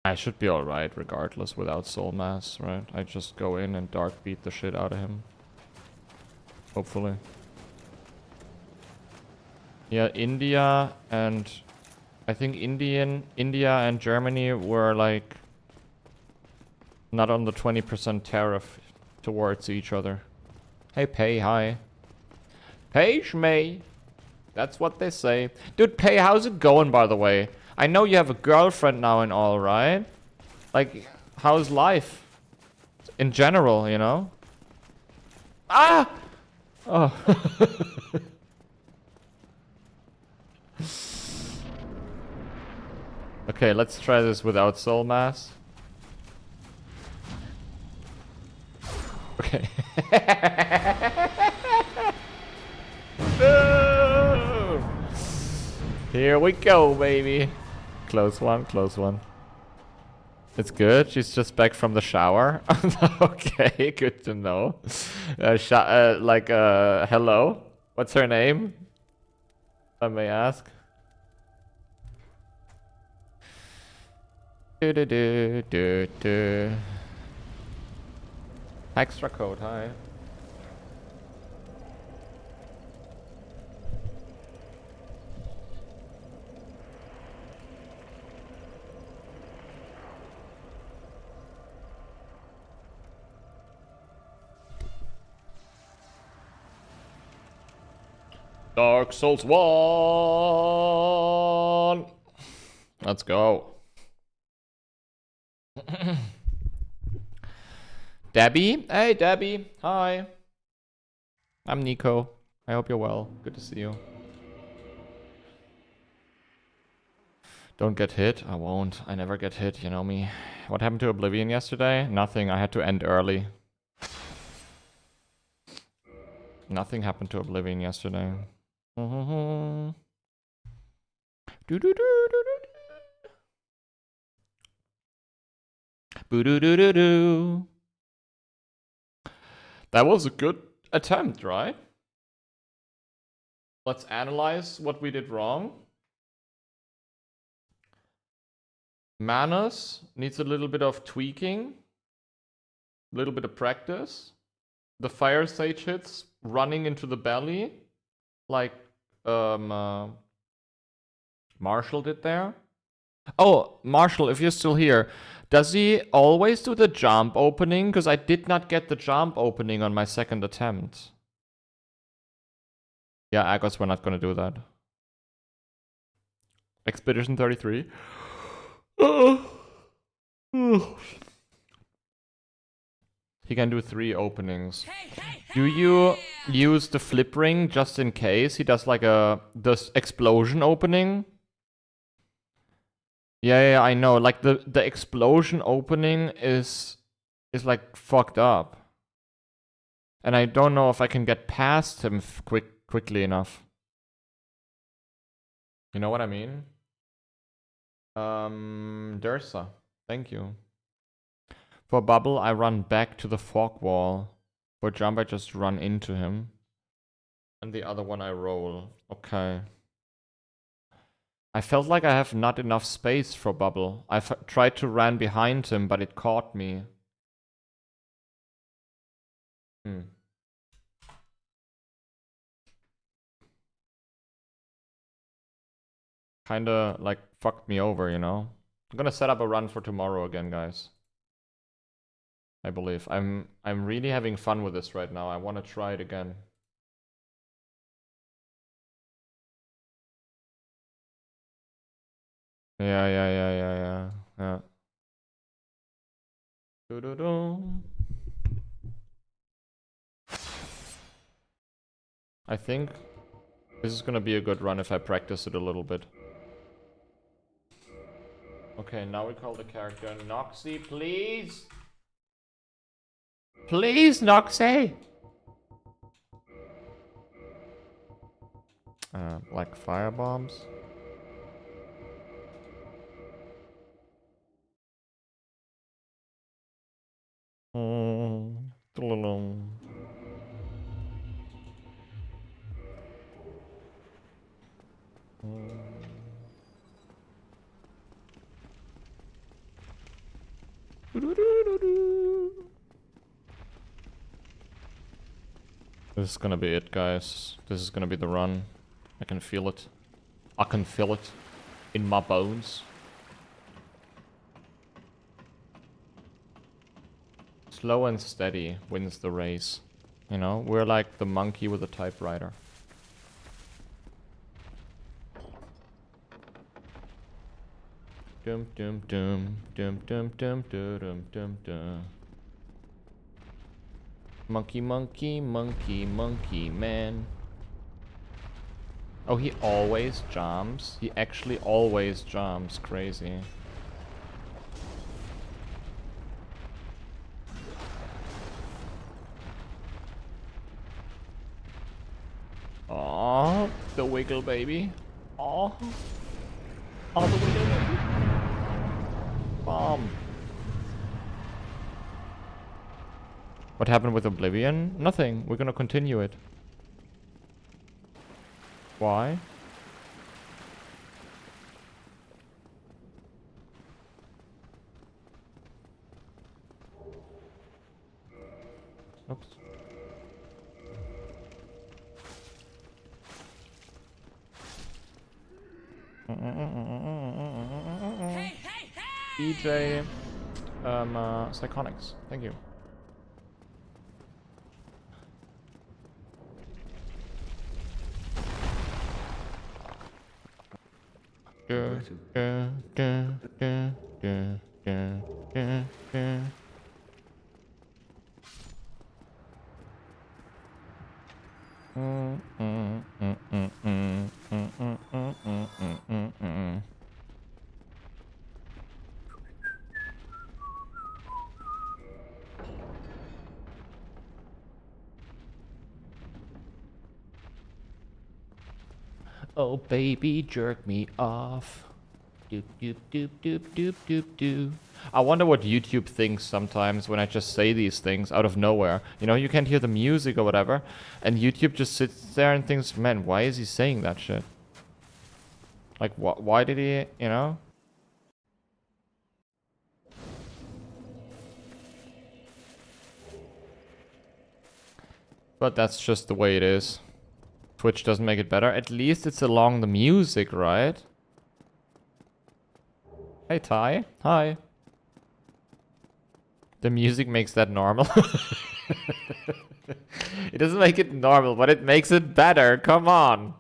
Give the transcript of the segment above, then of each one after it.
I should be alright regardless without Soul Mass, right? I just go in and Dark beat the shit out of him. Hopefully. Yeah, India and... I think India and Germany were like... not on the 20% tariff towards each other. Hey, Pei, hi. Hey, Shmei. That's what they say. Dude, Pei, how's it going, by the way? I know you have a girlfriend now and all, right? Like, how's life? In general, you know? Ah! Oh. Okay, let's try this without Soul Mass. Okay. No! Here we go, baby. Close one, close one. It's good. She's just back from the shower. Okay, good to know. Hello. What's her name? If I may ask. Do do do do do. Extra code, hi. Dark Souls 1. Let's go. Debbie? Hey, Debbie. Hi. I'm Nico. I hope you're well. Good to see you. Don't get hit. I won't. I never get hit, you know me. What happened to Oblivion yesterday? Nothing. I had to end early. Nothing happened to Oblivion yesterday. Do do do do do do do do. That was a good attempt, right? Let's analyze what we did wrong. Manners needs a little bit of tweaking, a little bit of practice. The fire sage hits running into the belly, like Marshall did there. Oh, Marshall, if you're still here, does he always do the jump opening? Because I did not get the jump opening on my second attempt. Yeah, Agos, we're not gonna do that. Expedition 33. He can do 3 openings. Do you use the flip ring just in case he does like this explosion opening? Yeah, I know. Like the explosion opening is like fucked up. And I don't know if I can get past him quickly enough. You know what I mean? Dursa. Thank you. For bubble, I run back to the fog wall. For jump, I just run into him. And the other one I roll. Okay. I felt like I have not enough space for bubble. I tried to run behind him, but it caught me. Kinda like fucked me over, you know? I'm gonna set up a run for tomorrow again, guys. I believe. I'm really having fun with this right now. I wanna try it again. Yeah. Do-do-do. I think this is gonna be a good run if I practice it a little bit. Okay, now we call the character Noxy, please! Please, Noxy! Like fire bombs. This is gonna be it, guys. This is gonna be the run. I can feel it. I can feel it in my bones. Slow and steady wins the race. You know, we're like the monkey with a typewriter. Dum dum dum dum dum dum dum dum dum. Monkey, monkey, monkey, monkey man. Oh, he always jumps. He actually always jumps. Crazy. Oh, the wiggle baby. Oh, the wiggle baby. Bomb. What happened with Oblivion? Nothing. We're gonna continue it. Why? Oops. DJ Psychonics. Thank you. Oh baby, jerk me off. Doop doop doop doop doop doop doop. I wonder what YouTube thinks sometimes when I just say these things out of nowhere. You know, you can't hear the music or whatever, and YouTube just sits there and thinks, man, why is he saying that shit? Like, why did he, you know? But that's just the way it is. Twitch doesn't make it better. At least it's along the music, right? Hey, Ty. Hi. The music makes that normal. It doesn't make it normal, but it makes it better. Come on.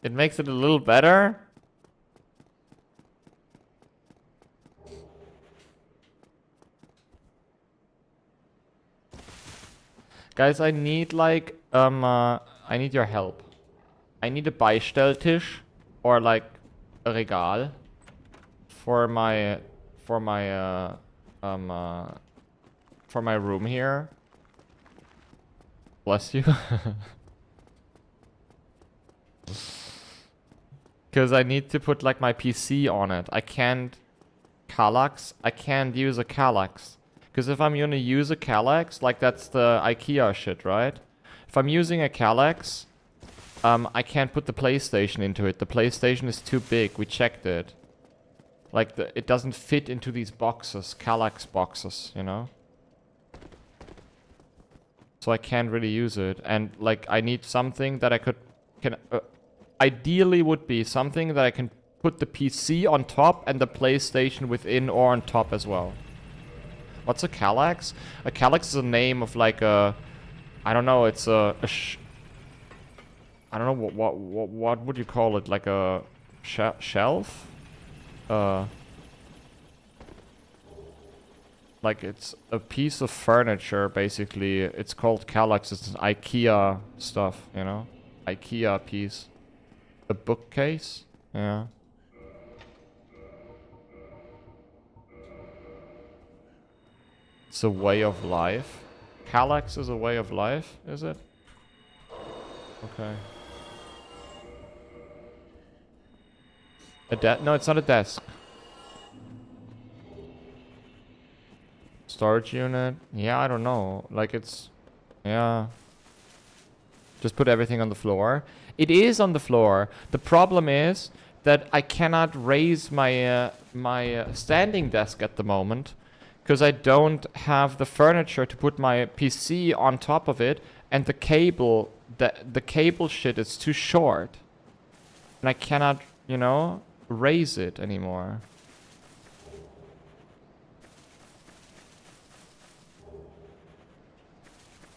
It makes it a little better. Guys, I need like, I need your help. I need a Beistelltisch or like a Regal for my room here. Bless you. Because I need to put like my PC on it. I can't use a Kallax. Because if I'm gonna use a Kallax, like that's the IKEA shit, right? If I'm using a Kallax, I can't put the PlayStation into it. The PlayStation is too big. We checked it. Like, it doesn't fit into these boxes, Kallax boxes, you know? So I can't really use it. And, like, I need something that I can ideally would be something that I can put the PC on top and the PlayStation within or on top as well. What's a Kallax? A Kallax is a name of like a, I don't know, it's I don't know what would you call it? Like a shelf? Like it's a piece of furniture basically. It's called Kallax. It's an IKEA stuff, you know? IKEA piece. A bookcase? Yeah. It's a way of life. Kallax is a way of life, is it? Okay. No, it's not a desk. Storage unit? Yeah, I don't know. Like it's... Yeah. Just put everything on the floor. It is on the floor. The problem is that I cannot raise my standing desk at the moment because I don't have the furniture to put my PC on top of it, and the cable shit is too short, and I cannot, you know, raise it anymore.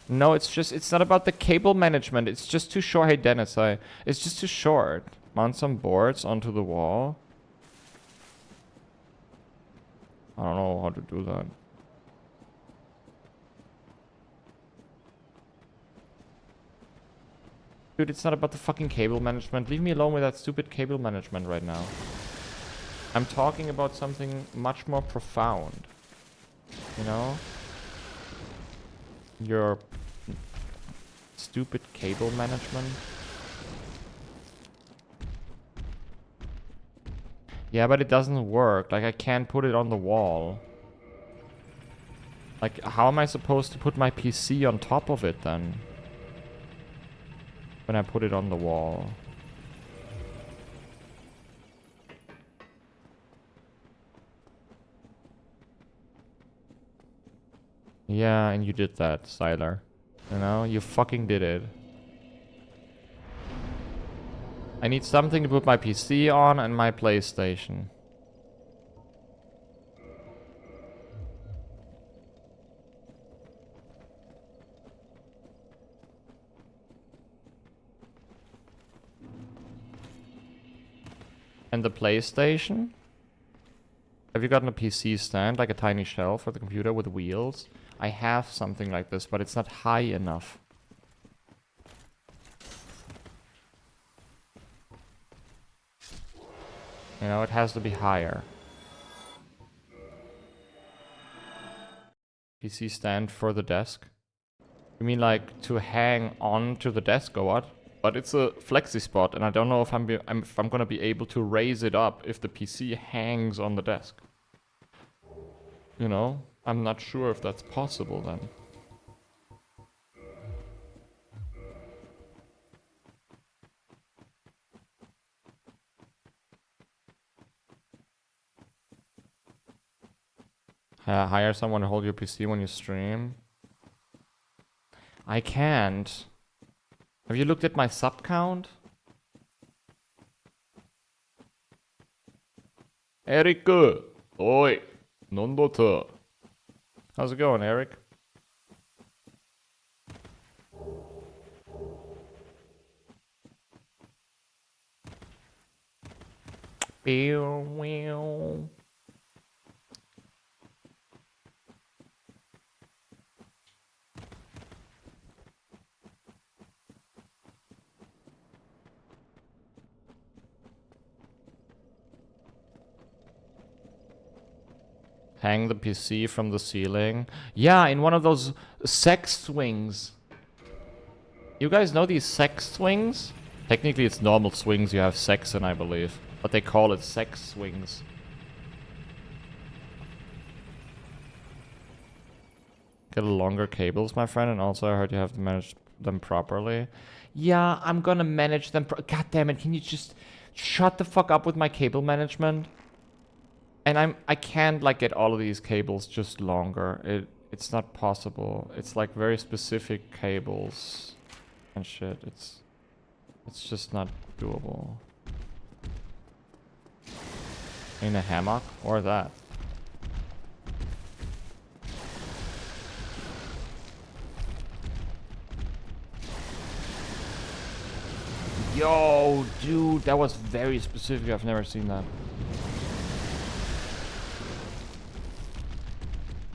No, it's not about the cable management. It's just too short. Hey, Dennis, it's just too short. Mount some boards onto the wall. I don't know how to do that. Dude, it's not about the fucking cable management. Leave me alone with that stupid cable management right now. I'm talking about something much more profound. You know? Your stupid cable management. Yeah, but it doesn't work. Like, I can't put it on the wall. Like, how am I supposed to put my PC on top of it then? When I put it on the wall. Yeah, and you did that, Sylar. You know, you fucking did it. I need something to put my PC on and my PlayStation. And the PlayStation? Have you gotten a PC stand, like a tiny shelf for the computer with wheels? I have something like this, but it's not high enough. You know, it has to be higher. PC stand for the desk? You mean like to hang on to the desk or what? But it's a flexi spot, and I don't know if I'm gonna be able to raise it up if the PC hangs on the desk. You know, I'm not sure if that's possible then. Hire someone to hold your PC when you stream. I can't. Have you looked at my sub count? Eric! Oi! Nondoto. How's it going, Eric? Hang the PC from the ceiling. Yeah, in one of those sex swings. You guys know these sex swings? Technically it's normal swings you have sex in, I believe. But they call it sex swings. Get longer cables, my friend, and also I heard you have to manage them properly. Yeah, I'm gonna manage them God damn it, can you just shut the fuck up with my cable management? And I can't like get all of these cables just longer. It's not possible. It's like very specific cables and shit. It's just not doable. In a hammock or that. Yo, dude, that was very specific. I've never seen that.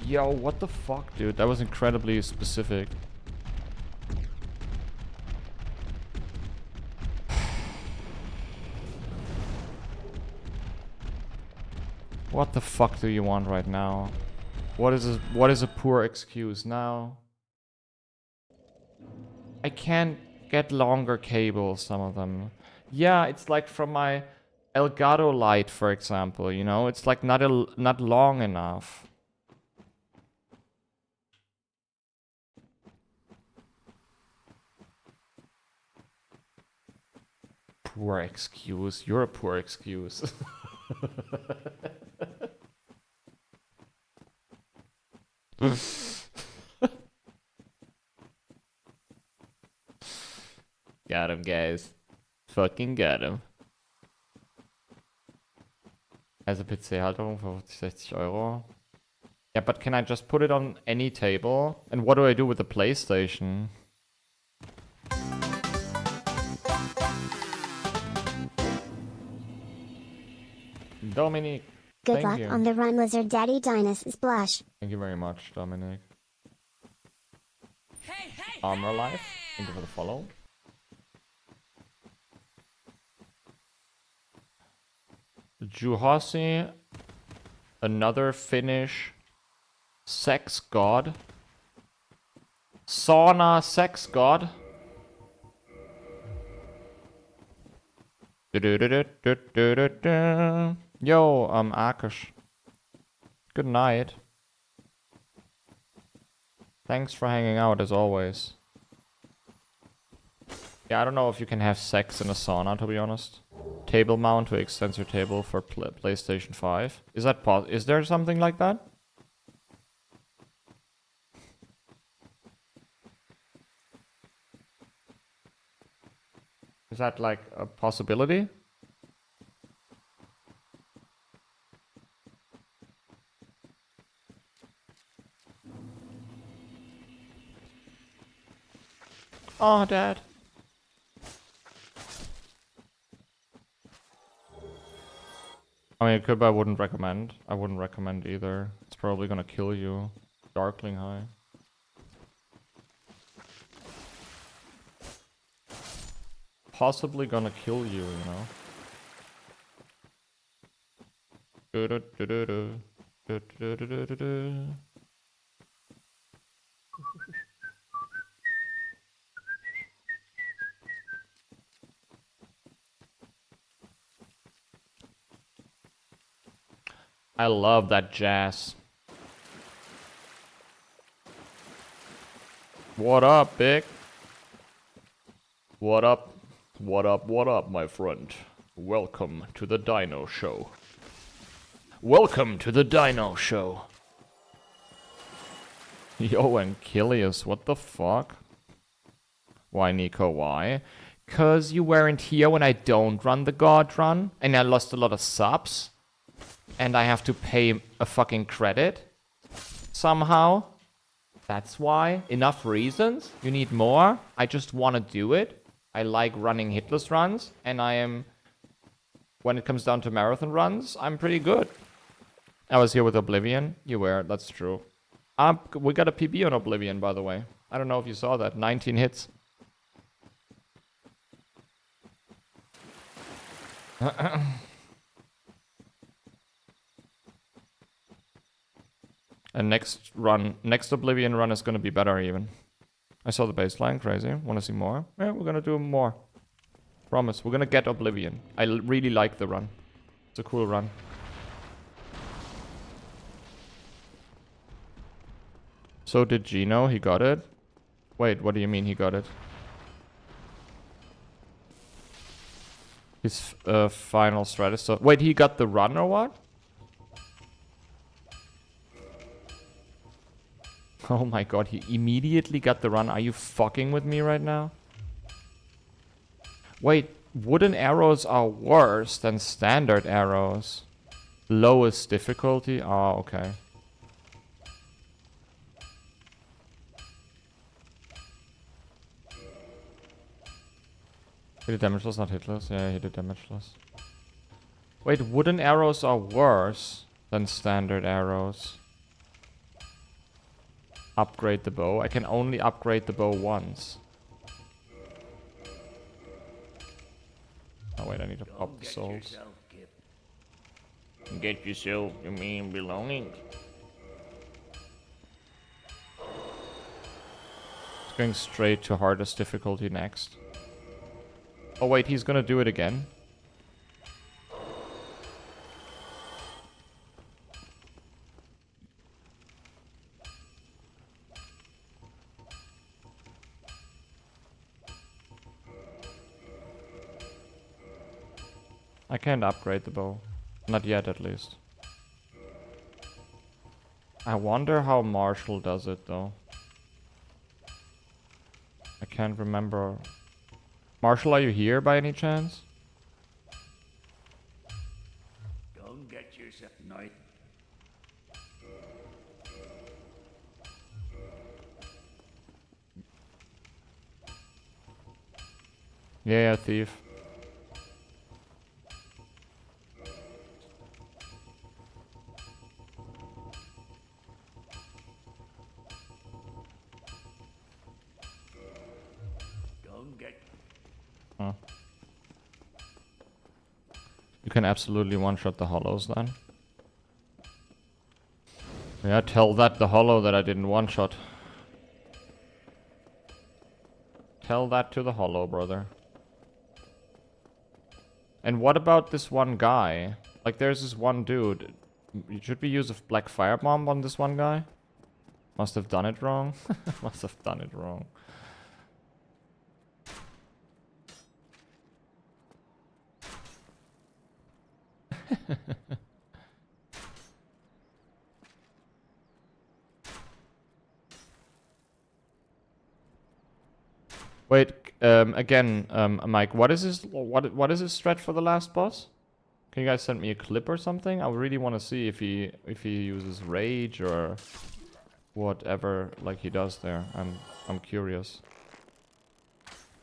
Yo, what the fuck, dude? That was incredibly specific. What the fuck do you want right now? What is a poor excuse now? I can't get longer cables, some of them. Yeah, it's like from my Elgato light, for example, you know? It's like not long enough. poor excuse. You're a poor excuse. Got him, guys. Fucking got him. Also PC-Halterung für 50, 60 €. Yeah, but can I just put it on any table? And what do I do with the PlayStation? Dominic. Good luck on the run, Lizard Daddy Dinus Blush. Thank you very much, Dominic. Armor Life, thank you for the follow. Juhosi, another Finnish sex god. Sauna sex god. Yo, Akash. Good night. Thanks for hanging out as always. Yeah, I don't know if you can have sex in a sauna, to be honest. Table mount to extensor table for PlayStation 5. Is that is there something like that? Is that like a possibility? Oh, Dad. I mean, it could, but I wouldn't recommend. I wouldn't recommend either. It's probably gonna kill you. Darkling High. Possibly gonna kill you, you know. I love that jazz. What up, Big? What up? What up, what up, my friend? Welcome to the Dino Show. Welcome to the Dino Show. Yo, Ankylius, what the fuck? Why, Nico, why? 'Cause you weren't here when I don't run the God run, and I lost a lot of subs. And I have to pay a fucking credit somehow. That's why. Enough reasons. You need more. I just want to do it. I like running hitless runs. And I am, when it comes down to marathon runs, I'm pretty good. I was here with Oblivion. You were. That's true. We got a PB on Oblivion, by the way. I don't know if you saw that. 19 hits. And next Oblivion run is gonna be better even. I saw the baseline, crazy. Wanna see more? Yeah, we're gonna do more. Promise, we're gonna get Oblivion. I really like the run. It's a cool run. So did Gino, he got it? Wait, what do you mean he got it? His final strat is so... Wait, he got the run or what? Oh my god, he immediately got the run. Are you fucking with me right now? Wait, wooden arrows are worse than standard arrows. Lowest difficulty? Oh, okay. He did damageless, not hitless. Yeah, he did damageless. Wait, wooden arrows are worse than standard arrows. Upgrade the bow. I can only upgrade the bow once. Oh wait, I need to pop the souls. Get yourself, you mean belongings. It's going straight to hardest difficulty next. Oh wait, he's gonna do it again. I can't upgrade the bow. Not yet, at least. I wonder how Marshall does it, though. I can't remember. Marshall, are you here by any chance? Don't get yourself night. Yeah, thief. Don't get. Huh. You can absolutely one-shot the hollows then. Yeah, tell that the hollow that I didn't one-shot. Tell that to the hollow, brother. And what about this one guy? Like, there's this one dude. Should we use a black firebomb on this one guy? Must have done it wrong. Must have done it wrong. Wait, again, Mike, what is his strat for the last boss? Can you guys send me a clip or something? I really want to see if he uses rage or whatever like he does there. I'm curious.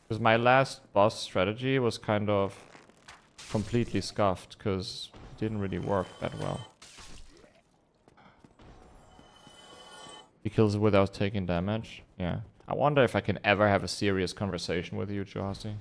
Because my last boss strategy was kind of completely scuffed because it didn't really work that well. He kills without taking damage. Yeah. I wonder if I can ever have a serious conversation with you, Johasi.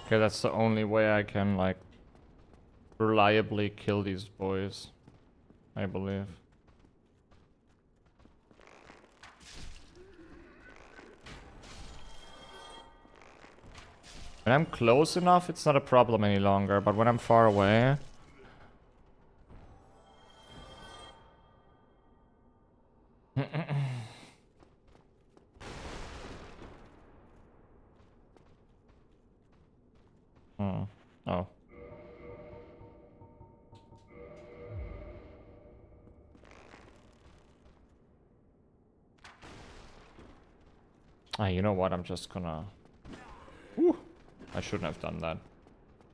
Okay, that's the only way I can, like, reliably kill these boys, I believe. When I'm close enough, it's not a problem any longer, but when I'm far away... Oh. Ah, you know what? I'm just gonna... Whew. I shouldn't have done that.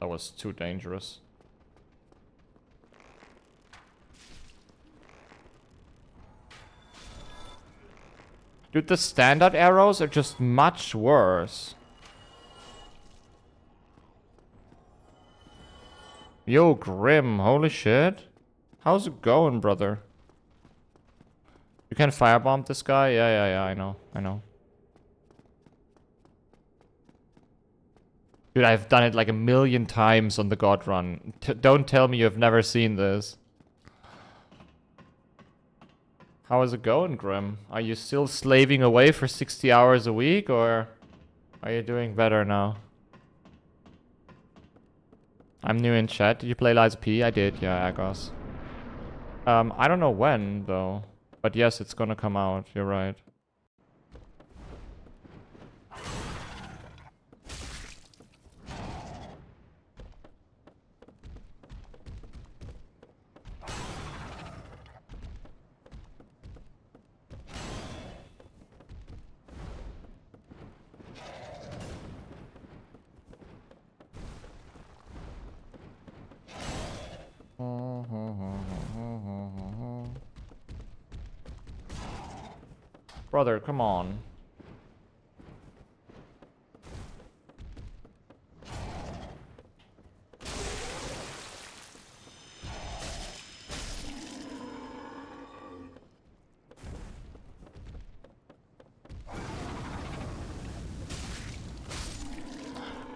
That was too dangerous. Dude, the standard arrows are just much worse. Yo, Grim, holy shit. How's it going, brother? You can firebomb this guy? Yeah, I know. Dude, I've done it like 1,000,000 times on the God Run. Don't tell me you've never seen this. How is it going, Grim? Are you still slaving away for 60 hours a week, or are you doing better now? I'm new in chat. Did you play Liza P? I did, yeah, Agos. I don't know when, though. But yes, it's gonna come out. You're right. Brother, come on.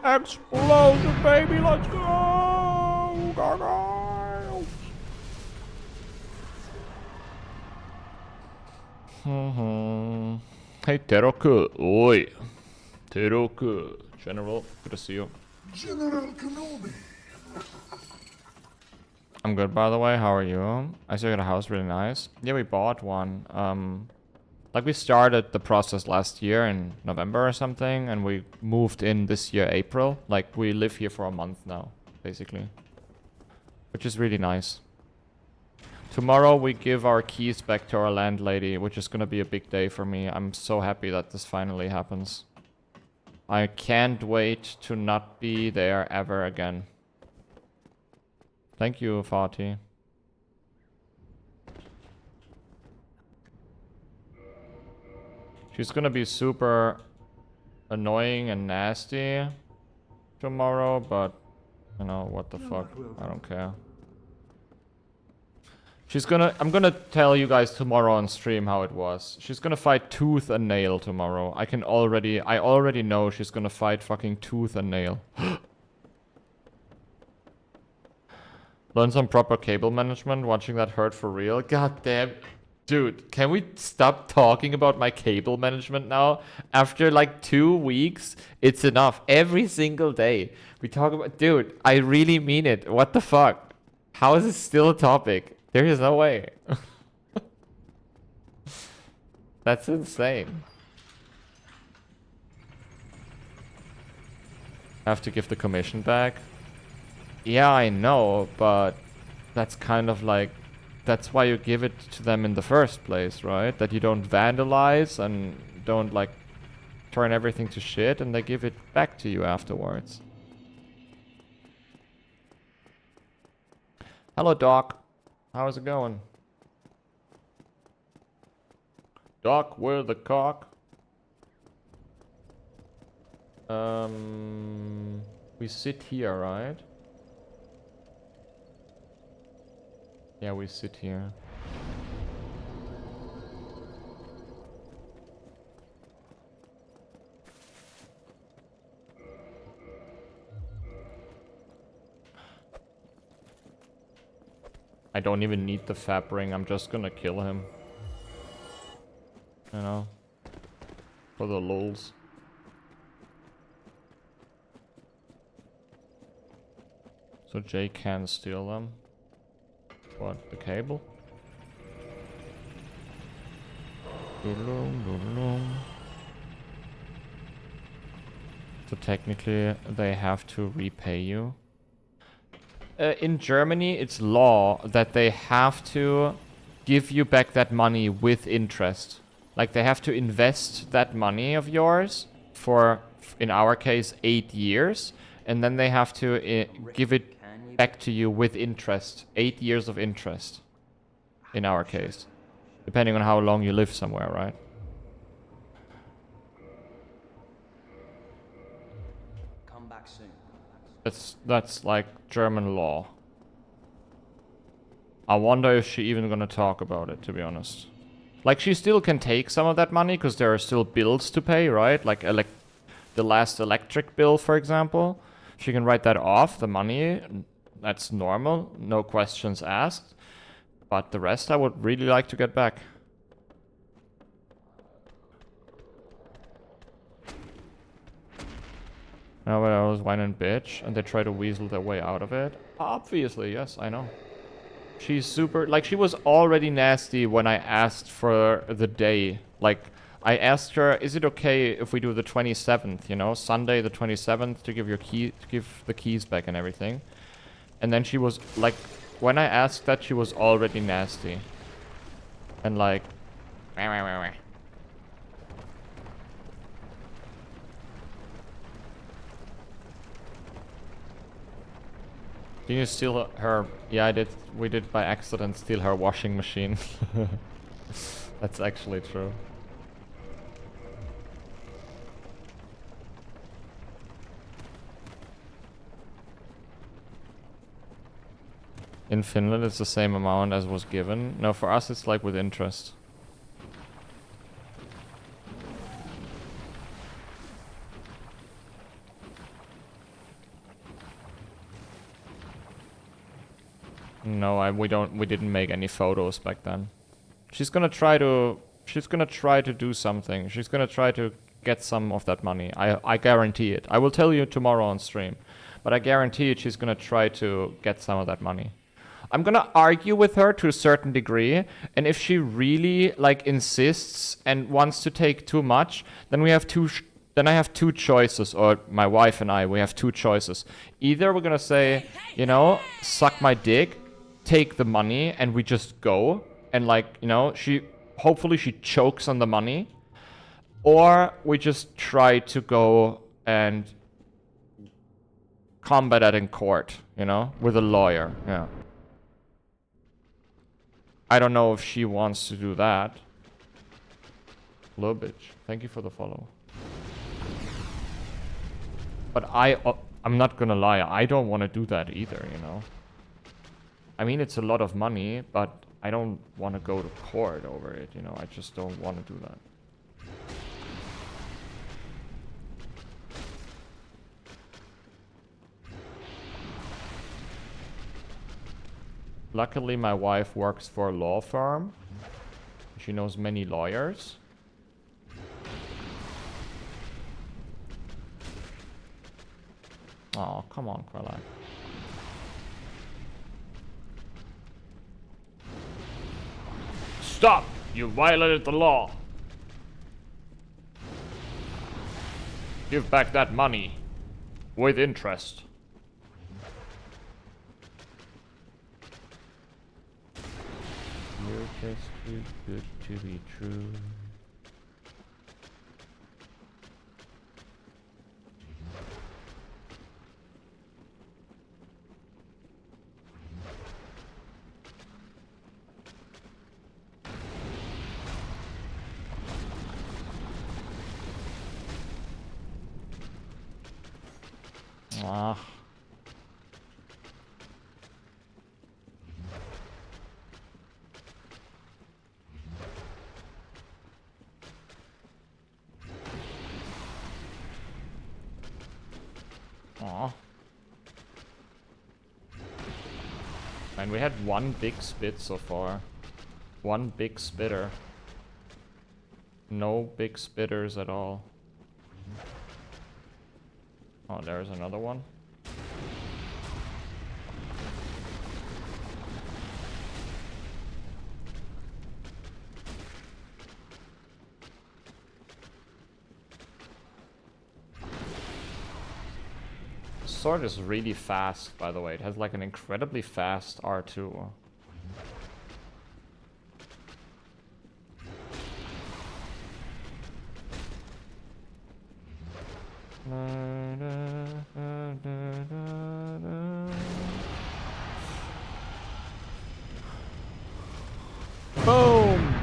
Explosion, baby, let's go! Gargoyle! Hey, Teroku. Oi. Teroku. General, good to see you. General Kenobi. I'm good, by the way. How are you? I saw your house really nice. Yeah, we bought one. Like, we started the process last year in November or something, and we moved in this year, April. Like, we live here for a month now, basically. Which is really nice. Tomorrow we give our keys back to our landlady, which is gonna be a big day for me. I'm so happy that this finally happens. I can't wait to not be there ever again. Thank you, Fatih. She's gonna be super annoying and nasty tomorrow, but you know, what the fuck? I don't care. I'm gonna tell you guys tomorrow on stream how it was. She's gonna fight tooth and nail tomorrow. I already know she's gonna fight fucking tooth and nail. Learn some proper cable management, watching that hurt for real. God damn. Dude, can we stop talking about my cable management now? After like 2 weeks, it's enough. Every single day. We talk about... Dude, I really mean it. What the fuck? How is this still a topic? There is no way. That's insane. I have to give the commission back. Yeah, I know, but that's kind of like... That's why you give it to them in the first place, right? That you don't vandalize and don't like turn everything to shit, and they give it back to you afterwards. Hello, Doc. How's it going? Doc, where the cock? We sit here, right? Yeah, we sit here. I don't even need the fab ring, I'm just gonna kill him. You know? For the lulz. So Jay can steal them. What? The cable? So technically they have to repay you. In Germany it's law that they have to give you back that money with interest. Like they have to invest that money of yours for, in our case, 8 years. And then they have to give it back to you with interest. 8 years of interest, in our case. Depending on how long you live somewhere, right? Come back soon. That's like German law. I wonder if she even gonna talk about it, to be honest. Like, she still can take some of that money, because there are still bills to pay, right? Like the last electric bill, for example. She can write that off, the money. That's normal, no questions asked. But the rest I would really like to get back. Now I was whining bitch, and they try to weasel their way out of it. Obviously, yes, I know. She's super... Like, she was already nasty when I asked for the day. Like, I asked her, is it okay if we do the 27th, you know? Sunday the 27th to give the keys back and everything. And then she was, like... When I asked that, she was already nasty. And like... Did you steal her? Yeah, I did. We did by accident steal her washing machine. That's actually true. In Finland, it's the same amount as was given. No, for us, it's like with interest. No, we didn't make any photos back then. She's gonna try to do something. She's gonna try to get some of that money. I guarantee it. I will tell you tomorrow on stream. But I guarantee it, she's gonna try to get some of that money. I'm gonna argue with her to a certain degree, and if she really like insists and wants to take too much, then we have then I have two choices, or my wife and I, we have two choices. Either we're gonna say, you know, suck my dick, take the money, and we just go, and like, you know, hopefully she chokes on the money, or we just try to go and combat that in court, you know, with a lawyer, yeah. I don't know if she wants to do that. Little bitch, thank you for the follow. But I'm not gonna lie, I don't want to do that either, you know. I mean, it's a lot of money, but I don't want to go to court over it, you know. I just don't want to do that. Luckily, my wife works for a law firm. She knows many lawyers. Oh, come on, Kralak. Stop! You violated the law! Give back that money. With interest. You're just too good to be true. Ah. Aw. And we had one big spit so far. One big spitter. No big spitters at all. Oh, there's another one. Sword is really fast, by the way. It has like an incredibly fast R2. Boom!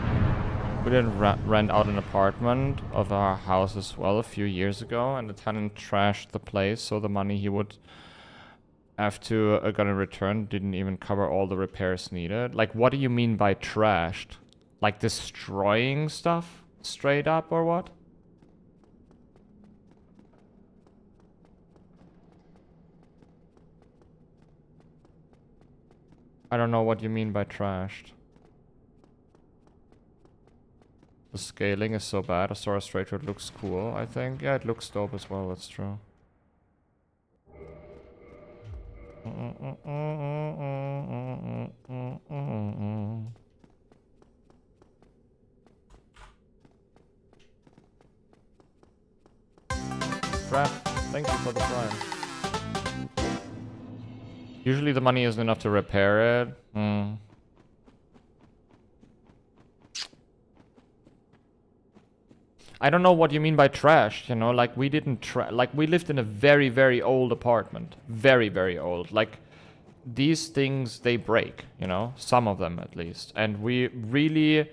We did rent out an apartment of our house as well a few years ago, and the tenant trashed the place, so the money he would have to get in return didn't even cover all the repairs needed. Like, what do you mean by trashed? Like destroying stuff straight up, or what? I don't know what you mean by trashed. The scaling is so bad. A Sora Straight Road looks cool, I think. Yeah, it looks dope as well, that's true. Brad, thank you for the prime. Usually the money isn't enough to repair it. I don't know what you mean by trash, you know, like we didn't like we lived in a very, very old apartment. Very, very old. Like these things, they break, you know, some of them at least. And we really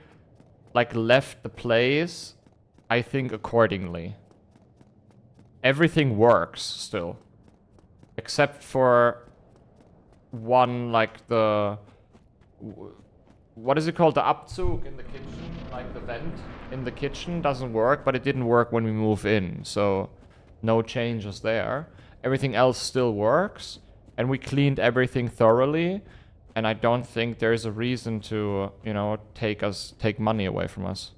like left the place, I think, accordingly. Everything works still. Except for one, like the... What is it called? The Abzug in the kitchen? Like the vent in the kitchen doesn't work, but it didn't work when we move in. So no changes there. Everything else still works. And we cleaned everything thoroughly. And I don't think there's a reason to, you know, take money away from us.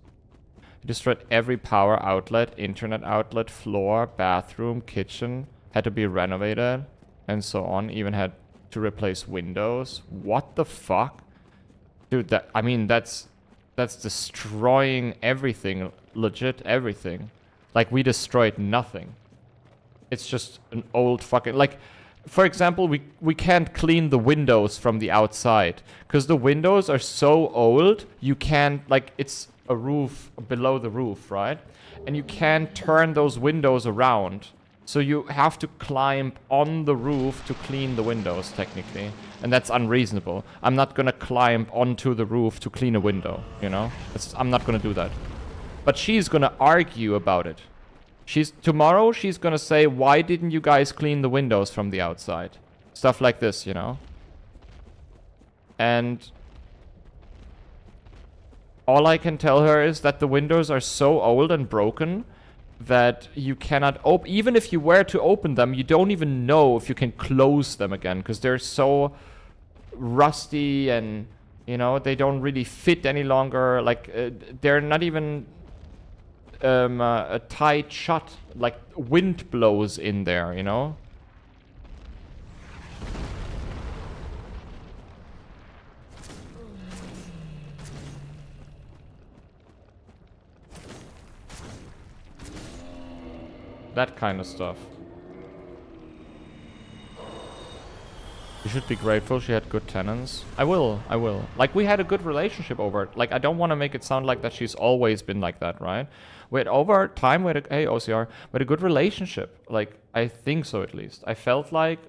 We destroyed every power outlet, internet outlet, floor, bathroom, kitchen. Had to be renovated and so on. Even had to replace windows. What the fuck? Dude, I mean, that's destroying everything. Legit everything. Like, we destroyed nothing. It's just an old fucking... Like, for example, we can't clean the windows from the outside. Because the windows are so old, you can't... Like, it's a roof below the roof, right? And you can't turn those windows around. So you have to climb on the roof to clean the windows, technically. And that's unreasonable. I'm not gonna climb onto the roof to clean a window, you know? I'm not gonna do that. But she's gonna argue about it. Tomorrow she's gonna say, why didn't you guys clean the windows from the outside? Stuff like this, you know? And all I can tell her is that the windows are so old and broken that you cannot open... Even if you were to open them, you don't even know if you can close them again, because they're so rusty and, you know, they don't really fit any longer. Like, they're not even tight shut. Like, wind blows in there, you know? That kind of stuff. You should be grateful she had good tenants. I will. Like, we had a good relationship over it. Like, I don't want to make it sound like that she's always been like that, right? We had over time, hey, OCR, we had a good relationship. Like, I think so, at least. I felt like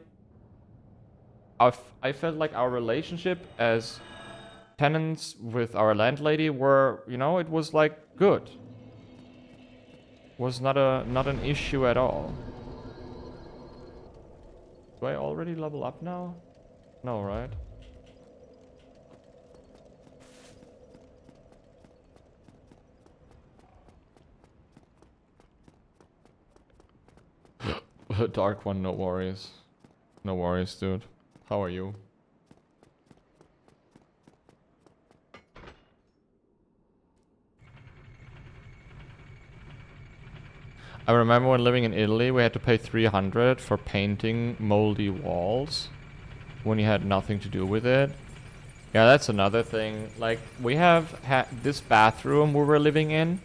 our relationship as tenants with our landlady were, you know, it was like good. Was not an issue at all. Do I already level up now? No, right? Dark one, no worries. No worries, dude. How are you? I remember when living in Italy, we had to pay 300 for painting moldy walls when you had nothing to do with it. Yeah, that's another thing. Like, we have this bathroom we were living in,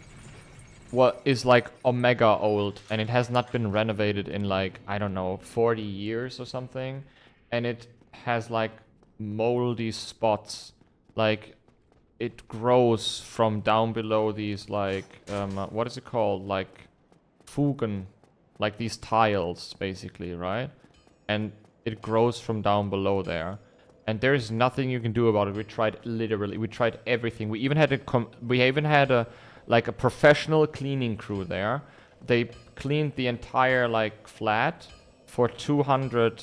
what is like omega old, and it has not been renovated in like, I don't know, 40 years or something. And it has like moldy spots. Like, it grows from down below these like, what is it called? Like, Fugen, like these tiles, basically, right? And it grows from down below there, and there is nothing you can do about it. We tried everything. We even had a like a professional cleaning crew there. They cleaned the entire like flat for 200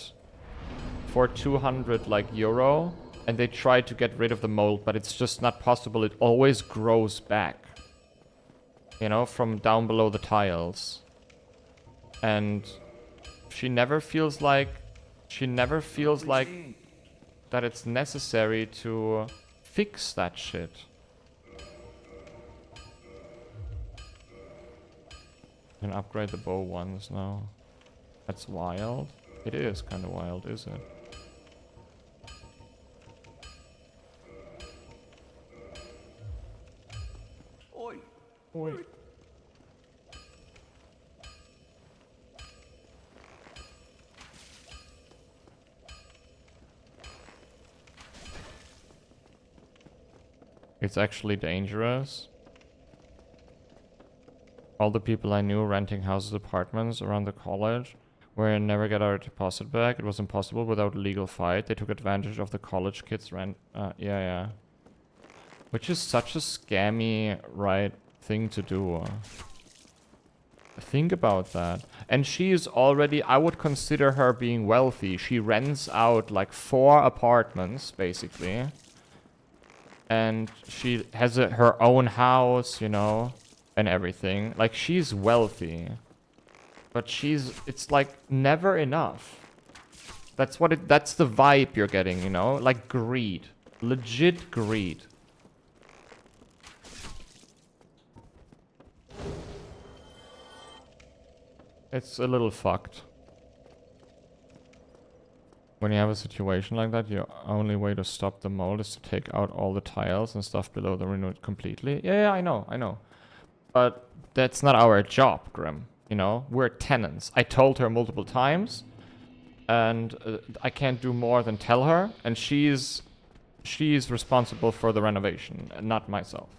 like euro, and they tried to get rid of the mold, but it's just not possible. It always grows back, you know, from down below the tiles. And she never feels like that it's necessary to fix that shit. You can upgrade the bow ones now. That's wild. It is kind of wild, is it? Oi. Oi. It's actually dangerous. All the people I knew renting houses, apartments around the college where I never get our deposit back. It was impossible without a legal fight. They took advantage of the college kids' rent. Yeah. Which is such a scammy, right, thing to do. think about that. And she is already, I would consider her being wealthy. She rents out like 4 apartments, basically. And she has her own house, you know, and everything. Like, she's wealthy. But it's like never enough. That's the vibe you're getting, you know? Like greed. Legit greed. It's a little fucked. When you have a situation like that, your only way to stop the mold is to take out all the tiles and stuff below the window completely. Yeah, I know. But that's not our job, Grim. You know, we're tenants. I told her multiple times, and I can't do more than tell her. And she's responsible for the renovation, and not myself.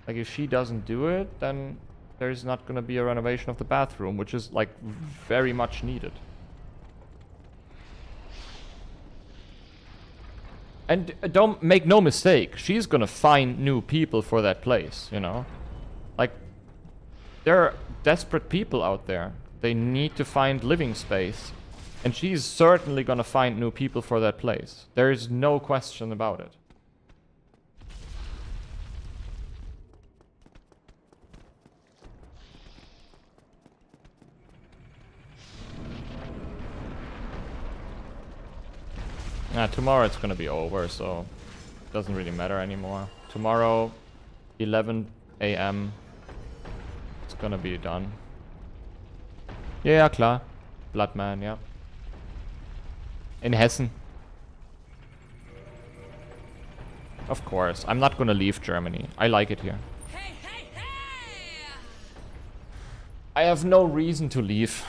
Like, if she doesn't do it, then there's not gonna be a renovation of the bathroom, which is like very much needed. And don't make no mistake, she's gonna find new people for that place, you know? Like, there are desperate people out there. They need to find living space. And she's certainly gonna find new people for that place. There is no question about it. Tomorrow it's gonna be over, so it doesn't really matter anymore. Tomorrow, 11 a.m. It's gonna be done. Ja, klar. Bloodman, ja. In Hessen. Of course. I'm not gonna leave Germany. I like it here. Hey, hey, hey! I have no reason to leave.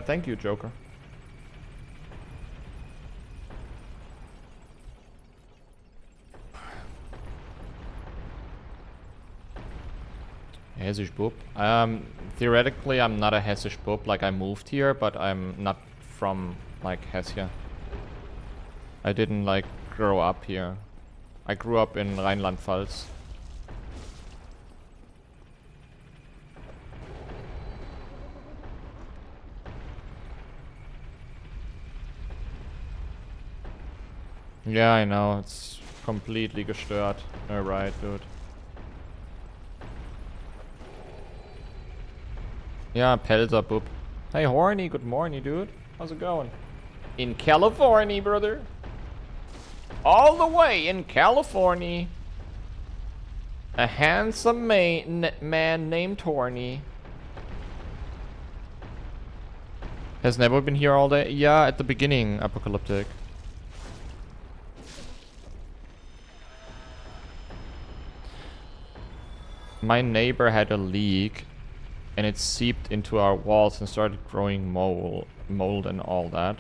Thank you, Joker. Hessisch Bub. Theoretically, I'm not a Hessisch Bub. Like, I moved here, but I'm not from, like, Hessia. I didn't, like, grow up here. I grew up in Rheinland-Pfalz. Yeah, I know. It's completely gestört. You're right, dude. Yeah, Pelzer Bub. Hey, Horny, good morning, dude. How's it going? In California, brother. All the way in California. A handsome man named Horny. Has never been here all day? Yeah, at the beginning, Apocalyptic. My neighbor had a leak, and it seeped into our walls and started growing mold and all that.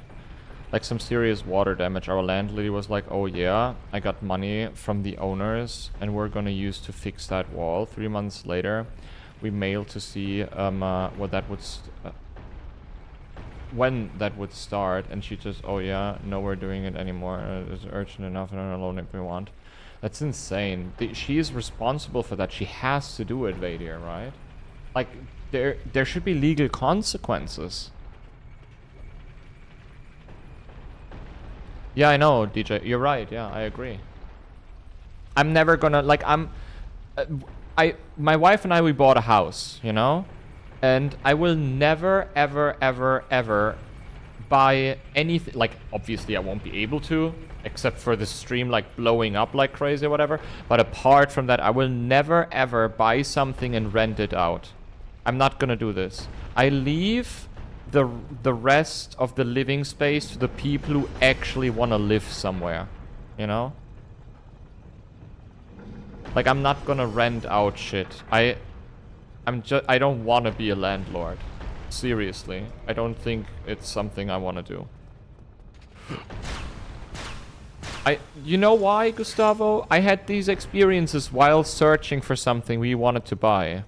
Like some serious water damage. Our landlady was like, oh yeah, I got money from the owners and we're gonna use to fix that wall. 3 months later, we mailed to see what that would when that would start, and she just, oh yeah, no, we're doing it anymore. It's urgent enough and alone if we want. That's insane. She is responsible for that. She has to do it, Vadir, right? Like, there should be legal consequences. Yeah, I know, DJ. You're right. Yeah, I agree. I'm never gonna, like, my wife and I, we bought a house, you know? And I will never, ever, ever, ever buy anything. Like, obviously I won't be able to, except for the stream, like, blowing up like crazy or whatever. But apart from that, I will never, ever buy something and rent it out. I'm not gonna do this. I leave the rest of the living space to the people who actually want to live somewhere, you know? Like, I'm not gonna rent out shit. I don't want to be a landlord. Seriously. I don't think it's something I want to do. You know why, Gustavo? I had these experiences while searching for something we wanted to buy.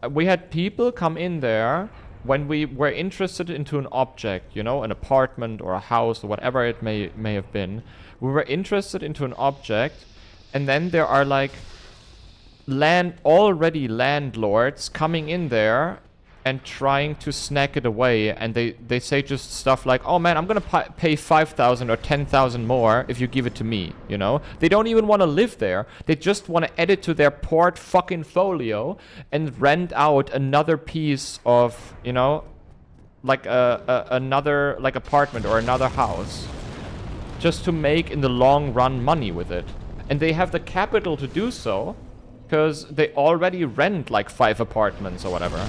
We had people come in there when we were interested into an object, you know, an apartment or a house or whatever it may have been. We were interested into an object, And then there are like already landlords coming in there and trying to snack it away, and they say just stuff like, oh man, I'm gonna pay 5,000 or 10,000 more if you give it to me, you know? They don't even want to live there. They just want to add it to their port fucking folio and rent out another piece of, you know, like another like apartment or another house, just to make in the long run money with it. And they have the capital to do so because they already rent like 5 apartments or whatever.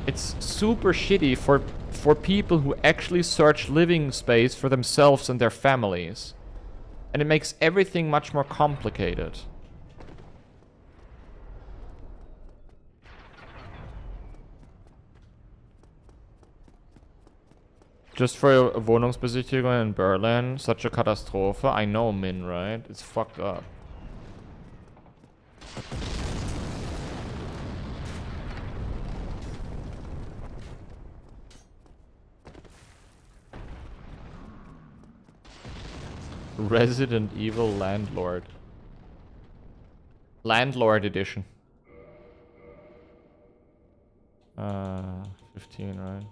It's super shitty for people who actually search living space for themselves and their families. And it makes everything much more complicated. Just for Wohnungsbesichtigung in Berlin, such a Katastrophe. I know, Min, right? It's fucked up. Resident Evil Landlord. Landlord edition. 15, right?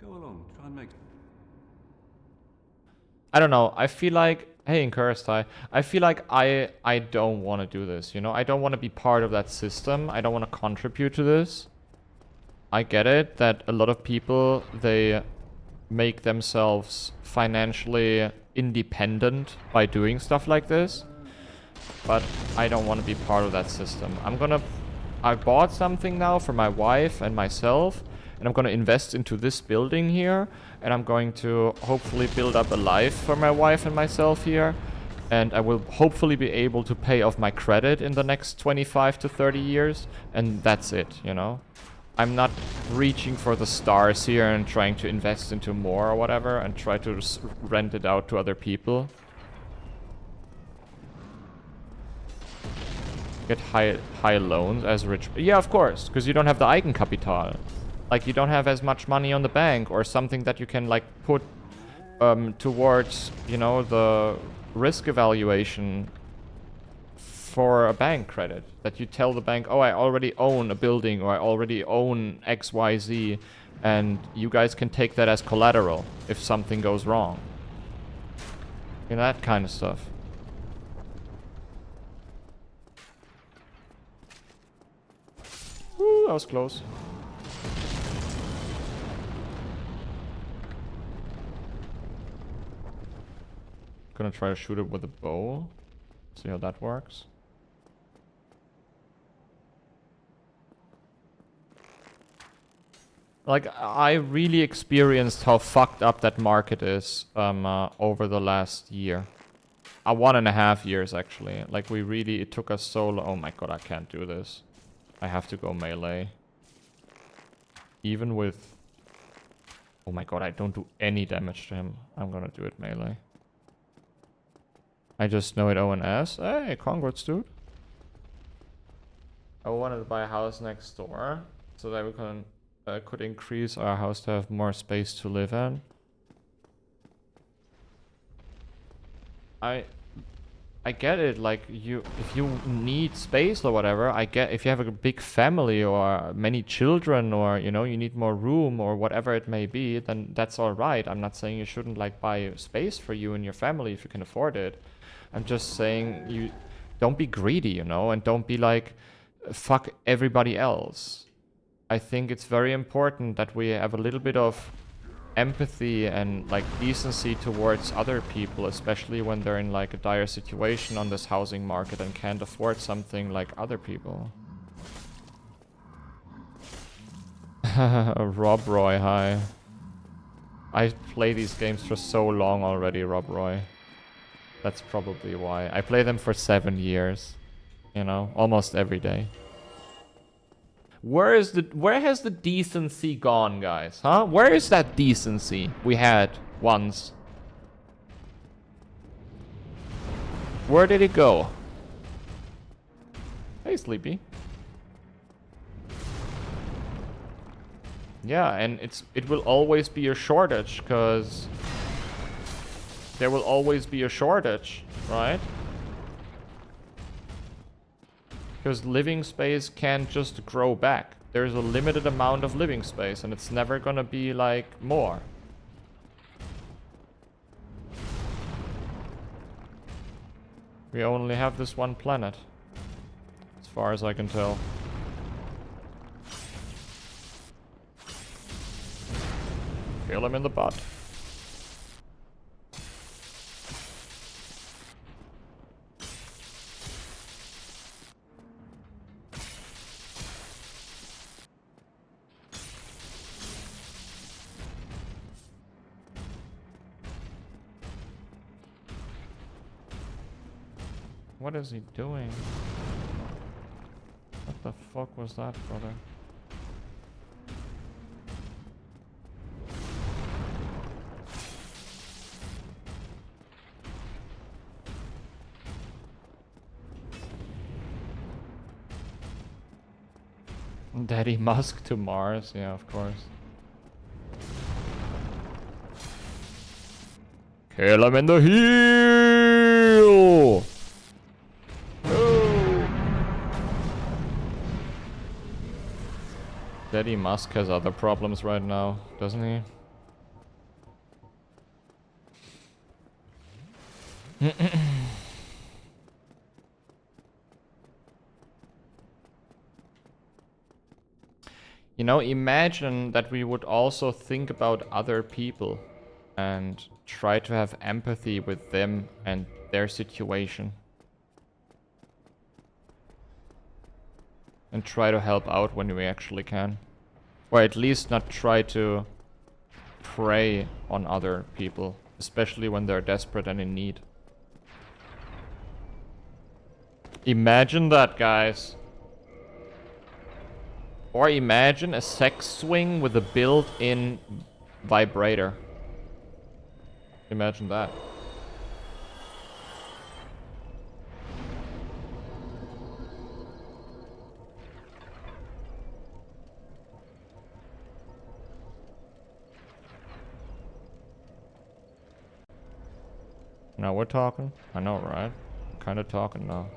Go along, try and make... I don't know. I feel like... Hey, Inkurstai. I feel like I don't want to do this, you know? I don't want to be part of that system. I don't want to contribute to this. I get it that a lot of people, they make themselves financially independent by doing stuff like this. But I don't want to be part of that system. I bought something now for my wife and myself, and I'm gonna invest into this building here, and I'm going to hopefully build up a life for my wife and myself here, and I will hopefully be able to pay off my credit in the next 25 to 30 years, and that's it, you know? I'm not reaching for the stars here and trying to invest into more or whatever and try to just rent it out to other people. Get high loans as rich. Yeah, of course, because you don't have the Eigenkapital. Like, you don't have as much money on the bank or something that you can, like, put towards, you know, the risk evaluation for a bank credit. That you tell the bank, oh, I already own a building or I already own XYZ, and you guys can take that as collateral if something goes wrong. You know, that kind of stuff. Woo, that was close. Gonna try to shoot it with a bow. See how that works. Like, I really experienced how fucked up that market is over the last year. 1.5 years, actually. Like, it took us so long. Oh my god, I can't do this. I have to go melee. Even with... Oh my god, I don't do any damage to him. I'm gonna do it melee. I just know it ONS. Hey, congrats, dude. I wanted to buy a house next door so that we could increase our house to have more space to live in. I get it, like, if you need space or whatever, I get if you have a big family or many children, or, you know, you need more room or whatever it may be, then that's all right. I'm not saying you shouldn't, like, buy space for you and your family if you can afford it. I'm just saying you don't be greedy, you know, and don't be like, fuck everybody else. I think it's very important that we have a little bit of empathy and, like, decency towards other people, especially when they're in, like, a dire situation on this housing market and can't afford something like other people. Rob Roy, hi. I play these games for so long already, Rob Roy. That's probably why. I play them for 7 years. You know, almost every day. Where has the decency gone, guys? Huh? Where is that decency we had once? Where did it go? Hey, Sleepy. Yeah, and it will always be a shortage, because there will always be a shortage, right? Because living space can't just grow back. There's a limited amount of living space, and it's never gonna be like more. We only have this one planet, as far as I can tell. Kill him in the butt. What is he doing? What the fuck was that, brother? Daddy Musk to Mars, yeah, of course. Kill him in the heel! Daddy Musk has other problems right now, doesn't he? You know, imagine that we would also think about other people and try to have empathy with them and their situation. And try to help out when we actually can. Or at least not try to prey on other people, especially when they're desperate and in need. Imagine that, guys. Or imagine a sex swing with a built-in vibrator. Imagine that. Now we're talking? I know, right? Kind of talking now.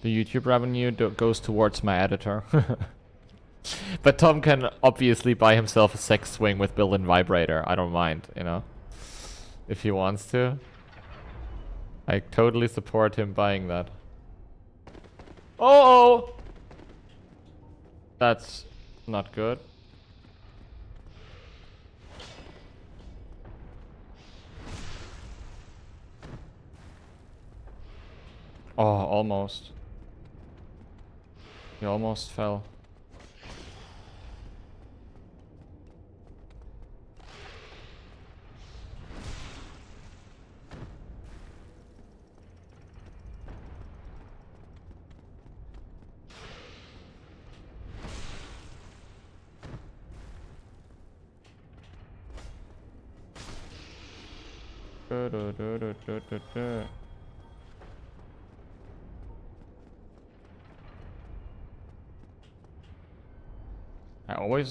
The YouTube revenue goes towards my editor. But Tom can obviously buy himself a sex swing with built-in vibrator. I don't mind, you know? If he wants to. I totally support him buying that. Oh! That's not good. Oh, almost. He almost fell.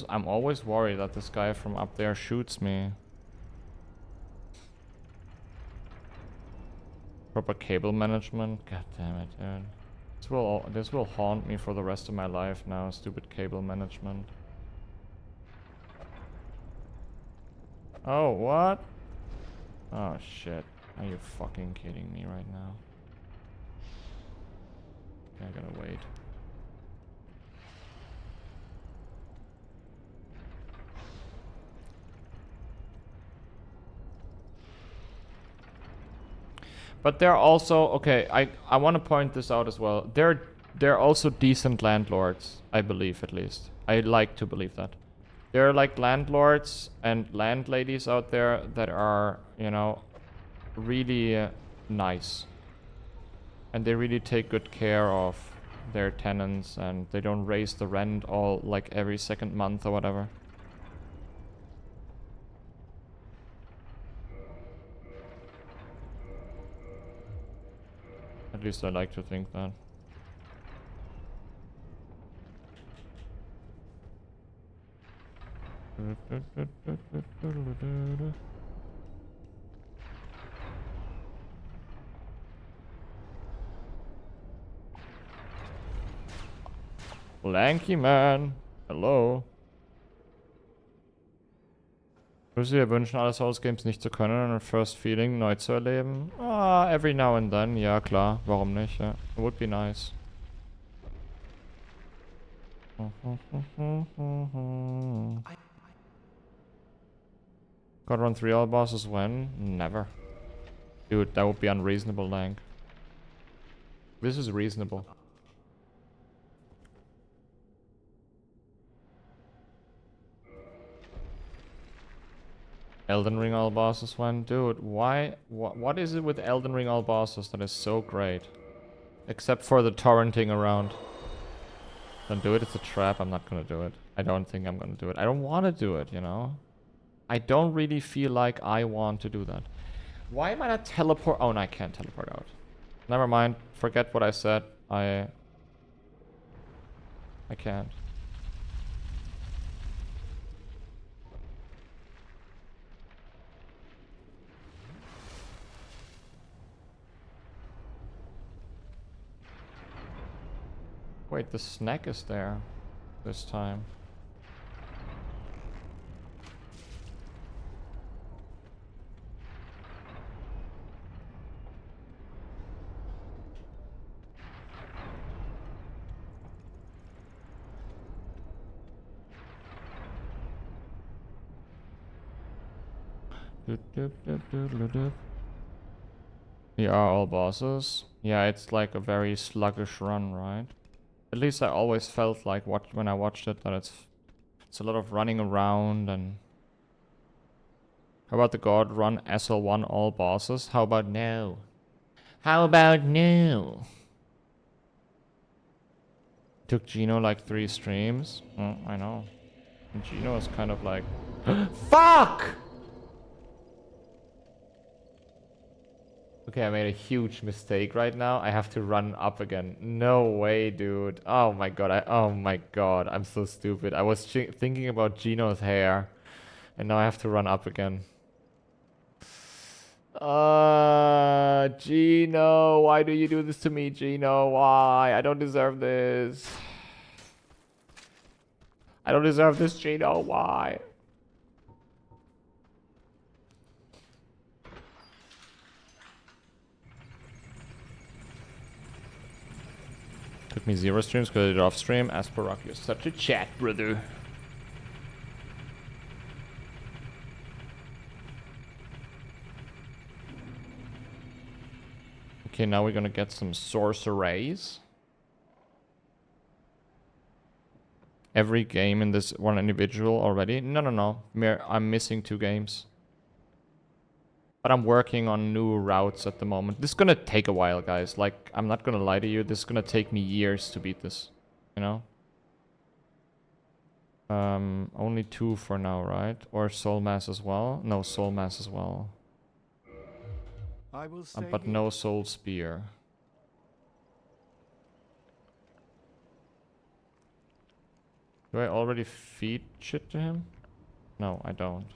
I'm always worried that this guy from up there shoots me. Proper cable management. God damn it, dude. This will haunt me for the rest of my life now. Stupid cable management. Oh, what? Oh shit. Are you fucking kidding me right now? Okay, I gotta wait. But they're also, okay, I want to point this out as well. They're also decent landlords, I believe at least. I like to believe that. There are like landlords and landladies out there that are, you know, really nice. And they really take good care of their tenants, and they don't raise the rent all like every second month or whatever. At least I like to think that. Lanky man, hello. Würdest du dir wünschen, alle Souls Games nicht zu können und First Feeling neu zu erleben? Ah, every now and then, ja klar, warum nicht, ja. It would be nice. Gotta run 3 all bosses when? Never. Dude, that would be unreasonable, Lang. This is reasonable. Elden Ring all bosses when? Dude, why? What is it with Elden Ring all bosses that is so great? Except for the torrenting around. Don't do it, it's a trap, I'm not gonna do it. I don't think I'm gonna do it. I don't wanna do it, you know? I don't really feel like I want to do that. Why am I not teleport? Oh, no, I can't teleport out. Never mind, forget what I said. I can't. Wait, the snack is there this time. Yeah, all bosses. Yeah, it's like a very sluggish run, right? At least I always felt like when I watched it that it's a lot of running around. And how about the God run SL1 all bosses? How about no? How about no? Took Gino like 3 streams. I know. And Gino is kind of like fuck! Okay, I made a huge mistake right now. I have to run up again. No way, dude. Oh my god. Oh my god. I'm so stupid. I was thinking about Gino's hair. And now I have to run up again. Gino. Why do you do this to me, Gino? Why? I don't deserve this. I don't deserve this, Gino. Why? Took me 0 streams because I did it off stream. Asperock, you're such a chat, brother. Okay, now we're gonna get some sorceries. Every game in this one individual already? No. I'm missing 2 games. But I'm working on new routes at the moment. This is gonna take a while, guys. Like, I'm not gonna lie to you. This is gonna take me years to beat this. You know? Only 2 for now, right? Or Soul Mass as well? No, Soul Mass as well. I will stay But here. no Soul Spear. Do I already feed shit to him? No, I don't.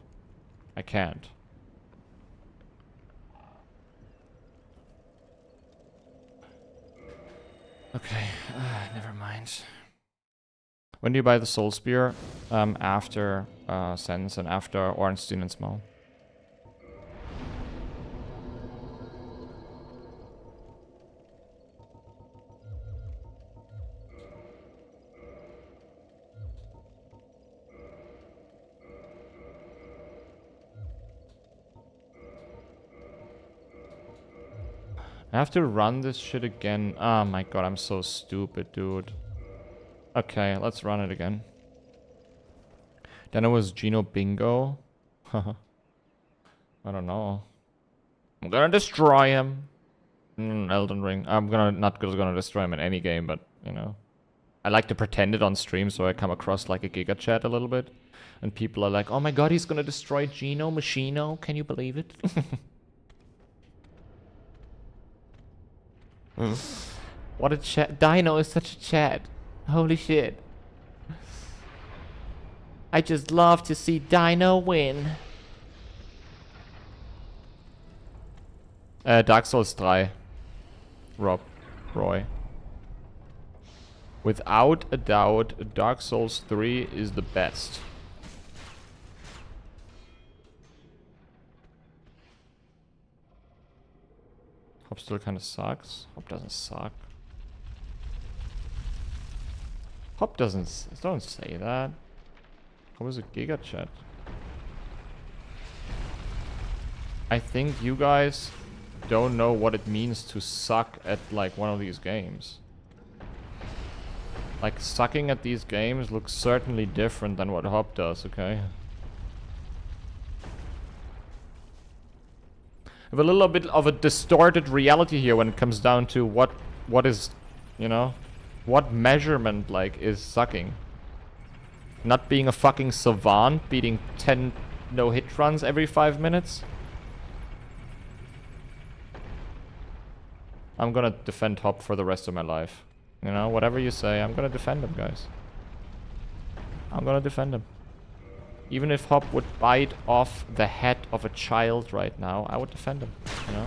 I can't. Okay, never mind. When do you buy the Soul Spear? After Sense and after Ornstein and Small. I have to run this shit again. Oh my god, I'm so stupid, dude. Okay, let's run it again. Then it was Gino Bingo. I don't know. I'm gonna destroy him. Elden Ring. I'm not gonna destroy him in any game, but you know, I like to pretend it on stream so I come across like a Giga Chat a little bit, and people are like, "Oh my God, he's gonna destroy Gino Machino." Can you believe it? What a chat! Dino is such a chat. Holy shit! I just love to see Dino win. Dark Souls 3. Roy. Without a doubt, Dark Souls 3 is the best. Hop still kind of sucks. Hop doesn't suck. Hop doesn't... Don't say that. Hop is a Giga Chat. I think you guys don't know what it means to suck at like one of these games. Like sucking at these games looks certainly different than what Hop does, okay? I have a little bit of a distorted reality here when it comes down to what is, you know, what measurement like is sucking. Not being a fucking savant, beating 10 no-hit runs every 5 minutes. I'm gonna defend Hop for the rest of my life. You know, whatever you say, I'm gonna defend him, guys. I'm gonna defend him. Even if Hop would bite off the head of a child right now, I would defend him, you know?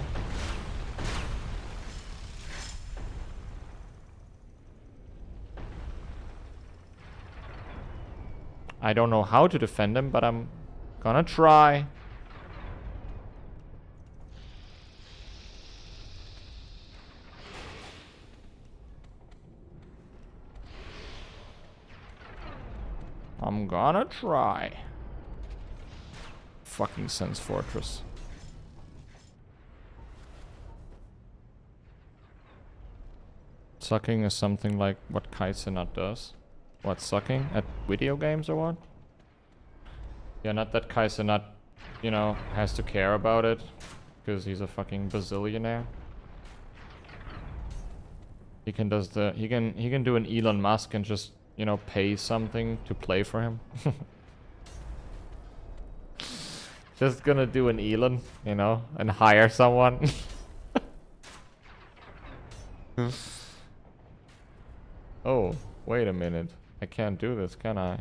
I don't know how to defend him, but I'm gonna try. I'm gonna try. Fucking Sense Fortress. Sucking is something like what Kaizenat does. What, sucking at video games or what? Yeah, not that Kaizenat, you know, has to care about it. Because he's a fucking bazillionaire. He can do an Elon Musk and just, you know, pay something to play for him. Just gonna do an Elon, you know, and hire someone. Oh, wait a minute. I can't do this, can I?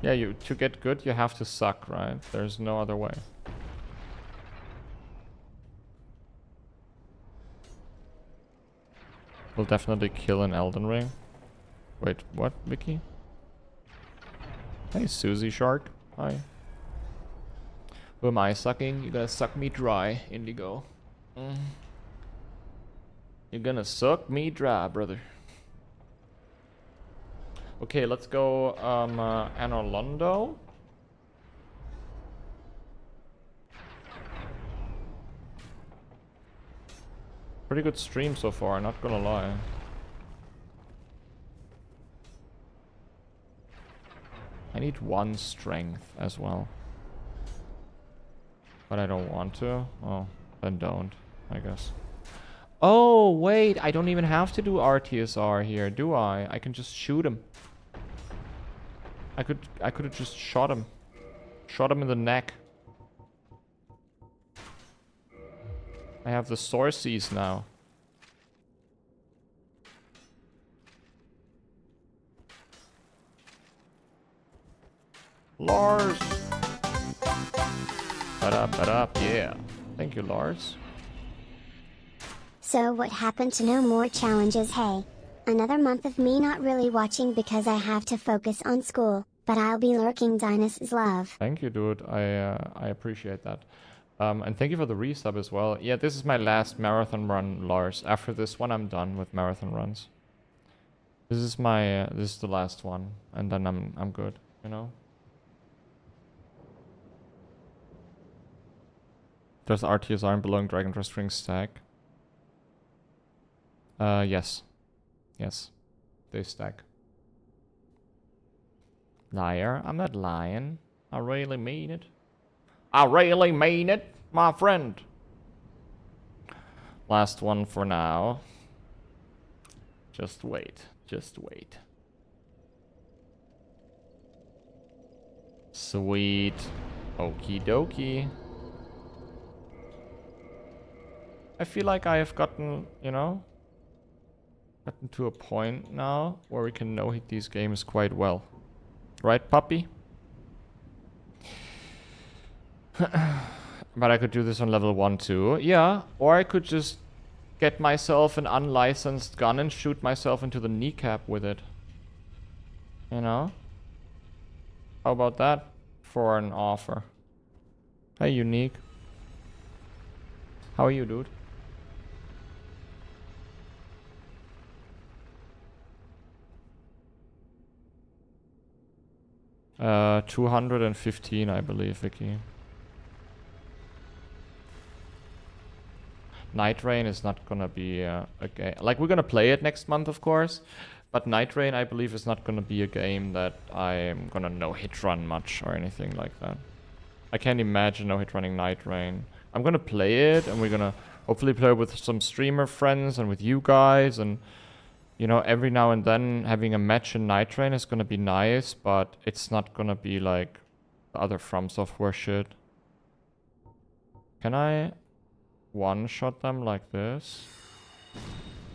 Yeah, to get good, you have to suck, right? There's no other way. We'll definitely kill an Elden Ring. Wait, what, Vicky? Hey, Susie Shark. Hi. Who am I sucking? You're gonna suck me dry, Indigo. You're gonna suck me dry, brother. Okay, let's go, Anolondo. Pretty good stream so far, not gonna lie. I need 1 strength as well. But I don't want to. Oh, then don't, I guess. Oh, wait, I don't even have to do RTSR here, do I? I can just shoot him. I could have just shot him. Shot him in the neck. I have the sources now. Lars! Ba-da-ba-da, yeah. Thank you, Lars. So what happened to no more challenges? Hey, another month of me not really watching because I have to focus on school, but I'll be lurking. Dinus' love. Thank you, dude. I appreciate that. And thank you for the resub as well. Yeah, this is my last marathon run, Lars. After this one, I'm done with marathon runs. This is my this is the last one, and then I'm good. You know. Does RTSR and belonging Dragon Trust Ring stack? Yes. Yes. They stack. Liar. I'm not lying. I really mean it. I really mean it, my friend. Last one for now. Just wait. Just wait. Sweet. Okie dokie. I feel like I have gotten, you know, gotten to a point now where we can no-hit these games quite well. Right, puppy? But I could do this on level 1 too. Yeah, or I could just get myself an unlicensed gun and shoot myself into the kneecap with it. You know? How about that for an offer? Hey, Unique. How are you, dude? Uh, 215, I believe, Vicky. Night Rain is not gonna be a game. Like, we're gonna play it next month, of course. But Night Rain, I believe, is not gonna be a game that I'm gonna no-hit run much or anything like that. I can't imagine no-hit running Night Rain. I'm gonna play it, and we're gonna hopefully play with some streamer friends and with you guys. And, you know, every now and then having a match in Night Rain is gonna be nice, but it's not gonna be like the other From Software shit. Can I one-shot them like this?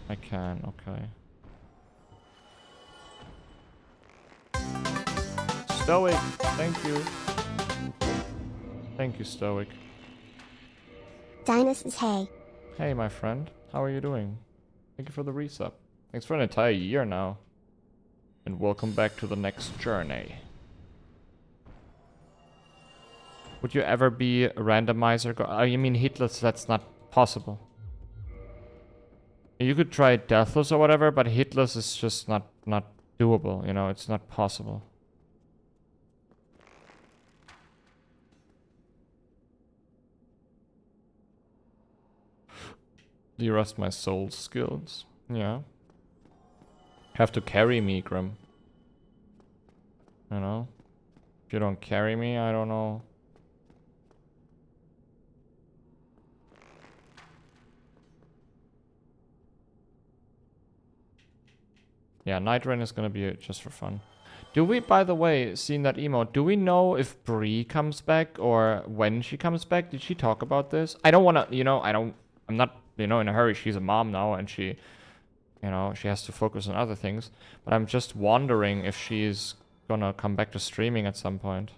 I can, okay. Stoic, thank you. Thank you, Stoic. Dinus is hey. Hey, my friend. How are you doing? Thank you for the resub. Thanks for an entire year now. And welcome back to the next journey. Would you ever be a randomizer? I mean, hitless, that's not possible. You could try deathless or whatever, but hitless is just not doable, you know? It's not possible. Do you rust my soul skills? Yeah. Have to carry me, Grim. You know? If you don't carry me, I don't know. Yeah, Night Rain is gonna be just for fun. Do we, by the way, seeing that emote, do we know if Bree comes back or when she comes back? Did she talk about this? I don't wanna, you know, I'm not, you know, in a hurry. She's a mom now and she, you know, she has to focus on other things. But I'm just wondering if she's gonna come back to streaming at some point.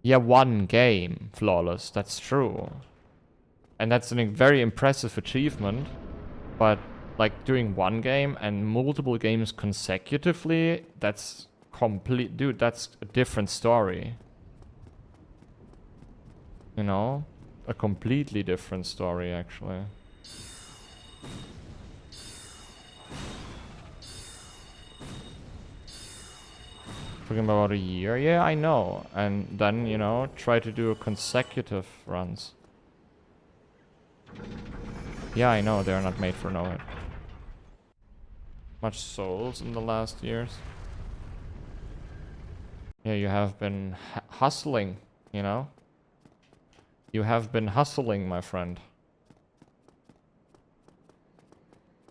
Yeah, one game, Flawless, that's true. And that's a very impressive achievement. But, like, doing one game and multiple games consecutively, that's complete... Dude, that's a different story. You know? A completely different story, actually. Talking about a year? Yeah, I know. And then, you know, try to do a consecutive runs. Yeah, I know, they're not made for no-hit. Much souls in the last years. Yeah, you have been hustling, you know? You have been hustling, my friend.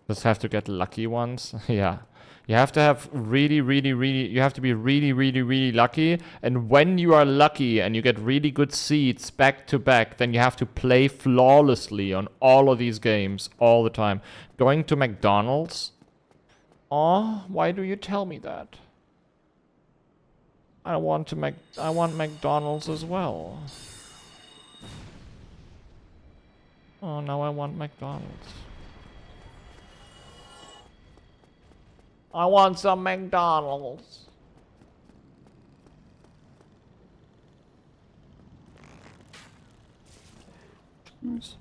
Just have to get lucky ones. Yeah. You have to have you have to be really lucky. And when you are lucky and you get really good seeds back to back, then you have to play flawlessly on all of these games all the time. Going to McDonald's? Oh, why do you tell me that? I want McDonald's as well. Oh, now I want McDonald's. I want some McDonald's. Nice.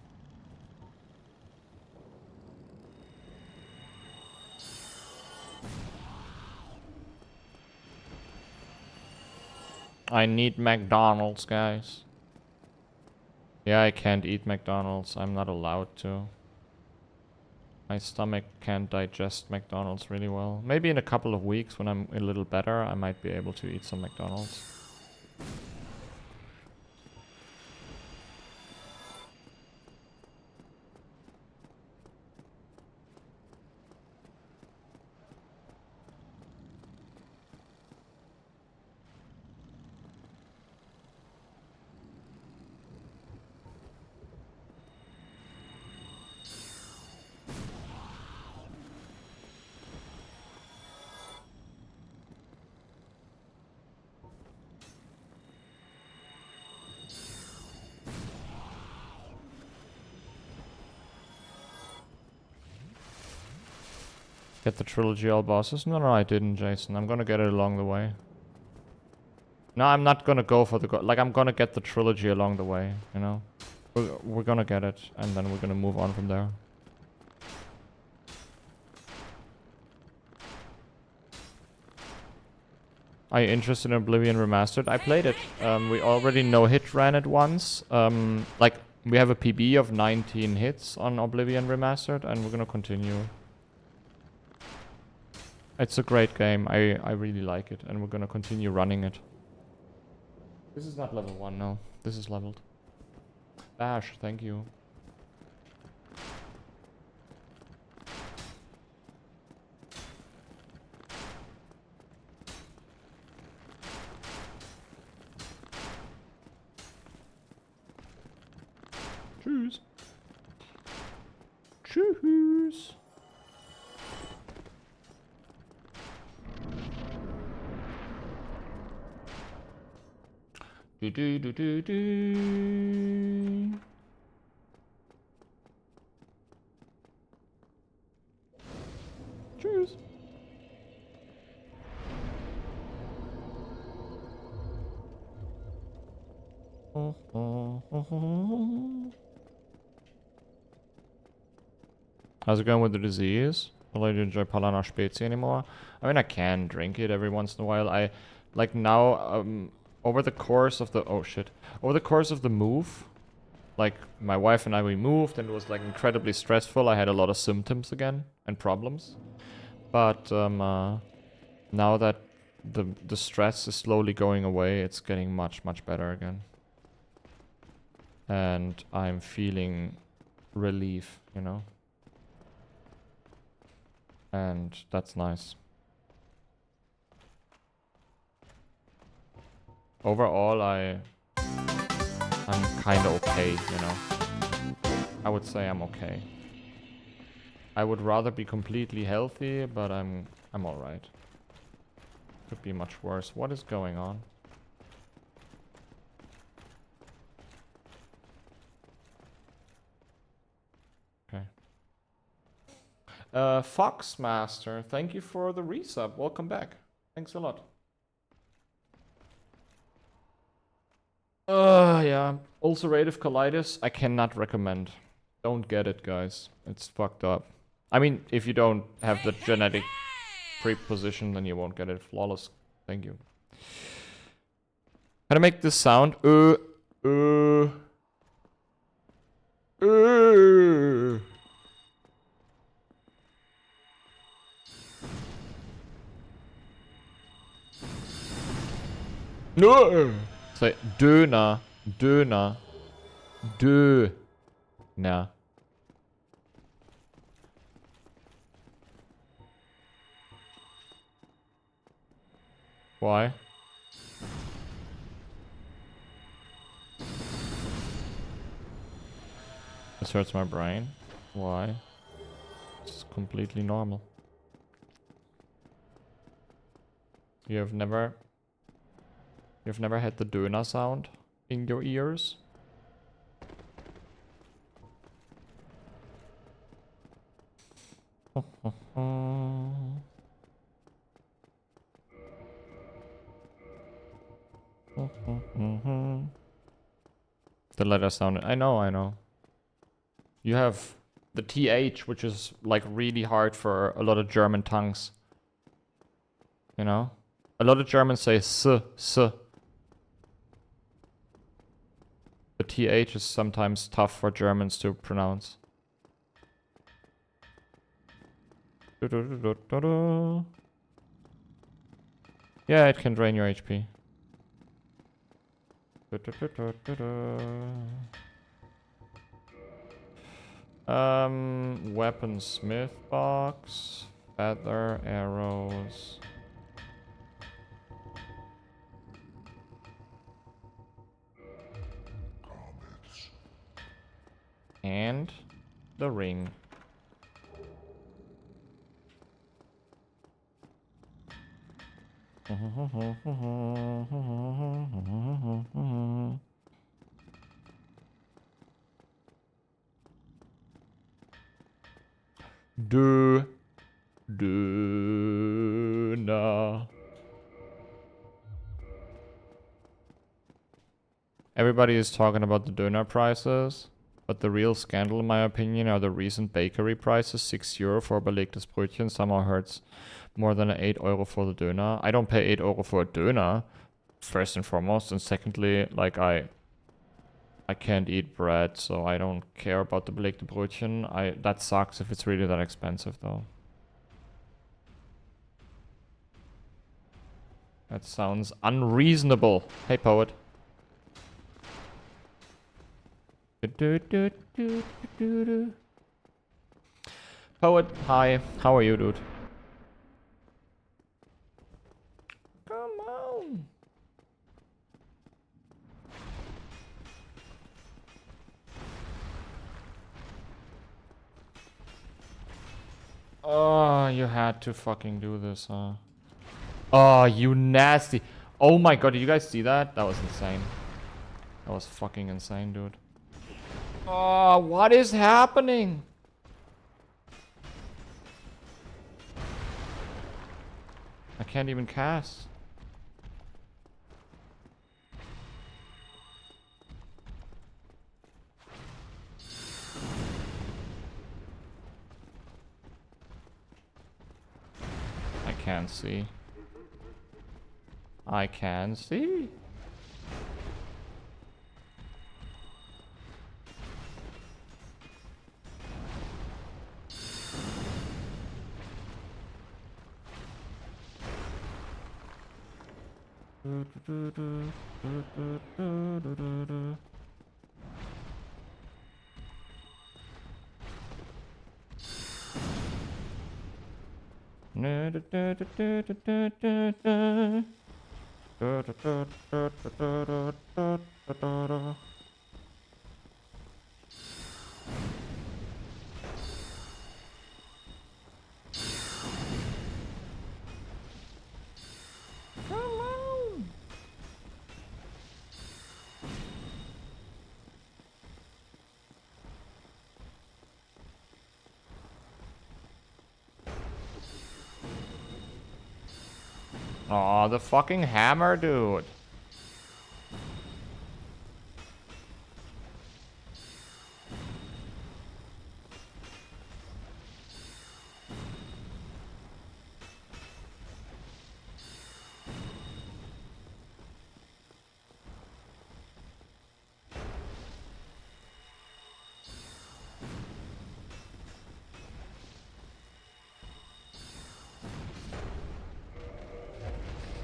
I need McDonald's, guys. Yeah, I can't eat McDonald's. I'm not allowed to. My stomach can't digest McDonald's really well. Maybe in a couple of weeks when I'm a little better, I might be able to eat some McDonald's. Get the trilogy all bosses? No, I didn't, Jason. I'm gonna get it along the way. No, I'm not gonna go for the... like, I'm gonna get the trilogy along the way, you know? We're gonna get it, and then we're gonna move on from there. Are you interested in Oblivion Remastered? I played it. We already no-hit ran it once. Like, we have a PB of 19 hits on Oblivion Remastered, and we're gonna continue. It's a great game. I really like it, and we're gonna continue running it. This is not level 1, no. This is leveled. Bash, thank you. Tschüss. Tschüss. Do do do do do. Tschüss. How's it going with the disease? Will I enjoy Palana Spezi anymore? I mean, I can drink it every once in a while. I, like now, over the course of the... oh shit. Over the course of the move, like, my wife and I, we moved and it was like incredibly stressful. I had a lot of symptoms again and problems. But now that the stress is slowly going away, it's getting much better again. And I'm feeling relief, you know? And that's nice. Overall, I'm kinda okay, you know? I would say I'm okay. I would rather be completely healthy, but I'm alright. Could be much worse. What is going on? Okay. Foxmaster, thank you for the resub. Welcome back. Thanks a lot. Yeah. Ulcerative colitis, I cannot recommend. Don't get it, guys. It's fucked up. I mean, if you don't have the genetic preposition, then you won't get it. Flawless. Thank you. How to make this sound? No! Say Döner. Döner. Döner. Why? This hurts my brain. Why? It's completely normal. You've never had the Döner sound in your ears? The letter sound. I know. You have the TH, which is like really hard for a lot of German tongues. You know? A lot of Germans say s. The TH is sometimes tough for Germans to pronounce. Yeah, it can drain your HP. Weaponsmith box, feather, arrows. And the ring. Döner. Everybody is talking about the döner prices, but the real scandal, in my opinion, are the recent bakery prices. €6 for belegtes Brötchen. Somehow hurts more than €8 for the döner. I don't pay €8 for a döner, first and foremost, and secondly, like I can't eat bread, so I don't care about the belegte Brötchen. That sucks if it's really that expensive, though. That sounds unreasonable. Hey, poet. Poet, hi. How are you, dude? Come on. Oh, you had to fucking do this, huh? Oh, you nasty. Oh my god, did you guys see that? That was insane. That was fucking insane, dude. Oh, what is happening? I can't even cast. I can't see. I can see. Aw, the fucking hammer, dude.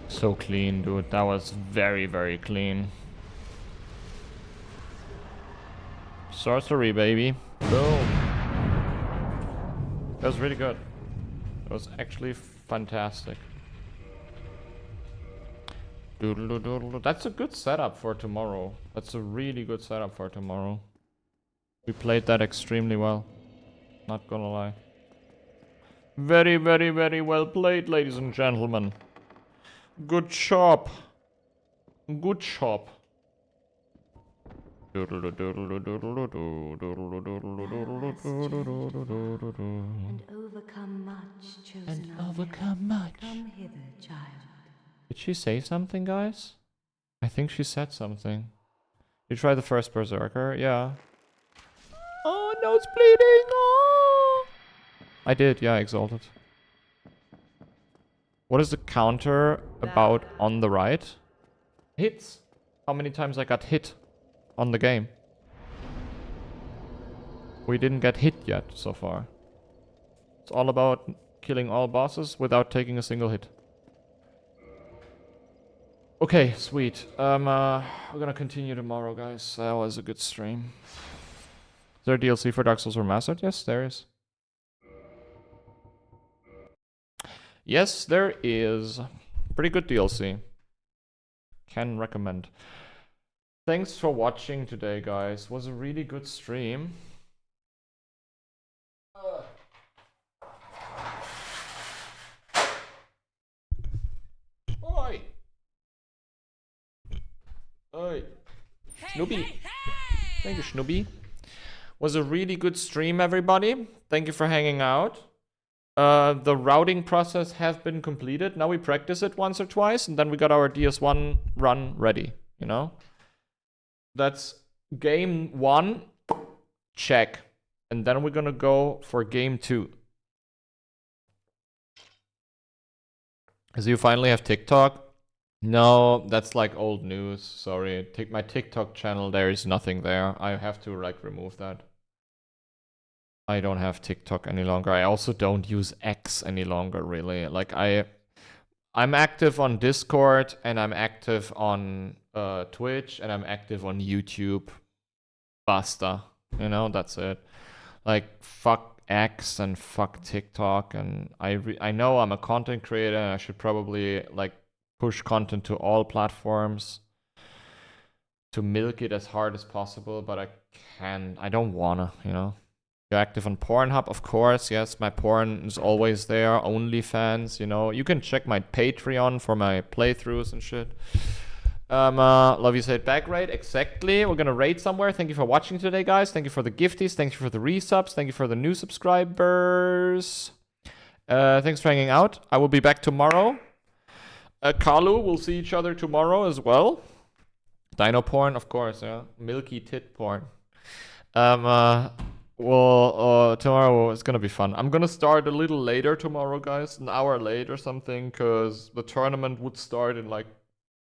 So clean, dude. That was very, very clean. Sorcery, baby. Boom. That was really good. That was actually fantastic. Doodle doodle. That's a good setup for tomorrow. That's a really good setup for tomorrow. We played that extremely well. Not gonna lie. Very, very, very well played, ladies and gentlemen. Good job. Good job. And overcome much, chosen one. Come hither, child. Did she say something, guys? I think she said something. You try the first Berserker? Yeah. Oh, no, it's bleeding! Oh! I did, yeah, Exalted. What is the counter about on the right? Hits. How many times I got hit on the game? We didn't get hit yet so far. It's all about killing all bosses without taking a single hit. Okay, sweet. We're gonna continue tomorrow, guys. That was a good stream. Is there a DLC for Dark Souls Remastered? Yes, there is. Yes, there is. Pretty good DLC. Can recommend. Thanks for watching today, guys. Was a really good stream. Oi! Oi! Snoopy! Thank you, Snoopy. Was a really good stream, everybody. Thank you for hanging out. The routing process has been completed. Now we practice it once or twice, and then we got our DS1 run ready, you know? That's game 1, check. And then we're gonna go for game 2. So you finally have TikTok? No, that's like old news, sorry. Take my TikTok channel, there is nothing there. I have to like remove that. I don't have TikTok any longer. I also don't use X any longer, really. Like I'm active on Discord, and I'm active on Twitch, and I'm active on YouTube. Basta. You know, that's it. Like, fuck X and fuck TikTok, and I know I'm a content creator, and I should probably like push content to all platforms to milk it as hard as possible, but I don't wanna, you know. You're active on Pornhub, of course. Yes, my porn is always there. OnlyFans, you know. You can check my Patreon for my playthroughs and shit. Love you, say it back, right? Exactly. We're gonna raid somewhere. Thank you for watching today, guys. Thank you for the gifties. Thank you for the resubs. Thank you for the new subscribers. Thanks for hanging out. I will be back tomorrow. Kalu, we'll see each other tomorrow as well. Dino porn, of course, yeah. Milky tit porn. Well, tomorrow is gonna be fun. I'm gonna start a little later tomorrow, guys. An hour late or something, because the tournament would start in like...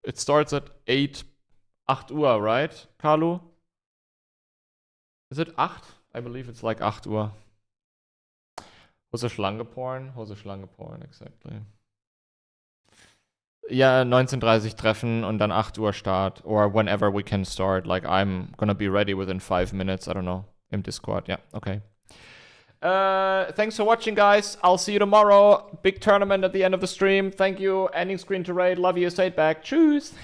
It starts at 8 Uhr, right, Kalu? Is it 8? I believe it's like 8 Uhr. Hose Schlange porn? Hose Schlange porn, exactly. Ja, 19:30 treffen und dann 8 Uhr Start. Or whenever we can start. Like, I'm gonna be ready within 5 minutes. I don't know. In Discord, yeah, okay. Thanks for watching, guys. I'll see you tomorrow. Big tournament at the end of the stream. Thank you. Ending screen to raid. Love you. Say it back. Tschüss.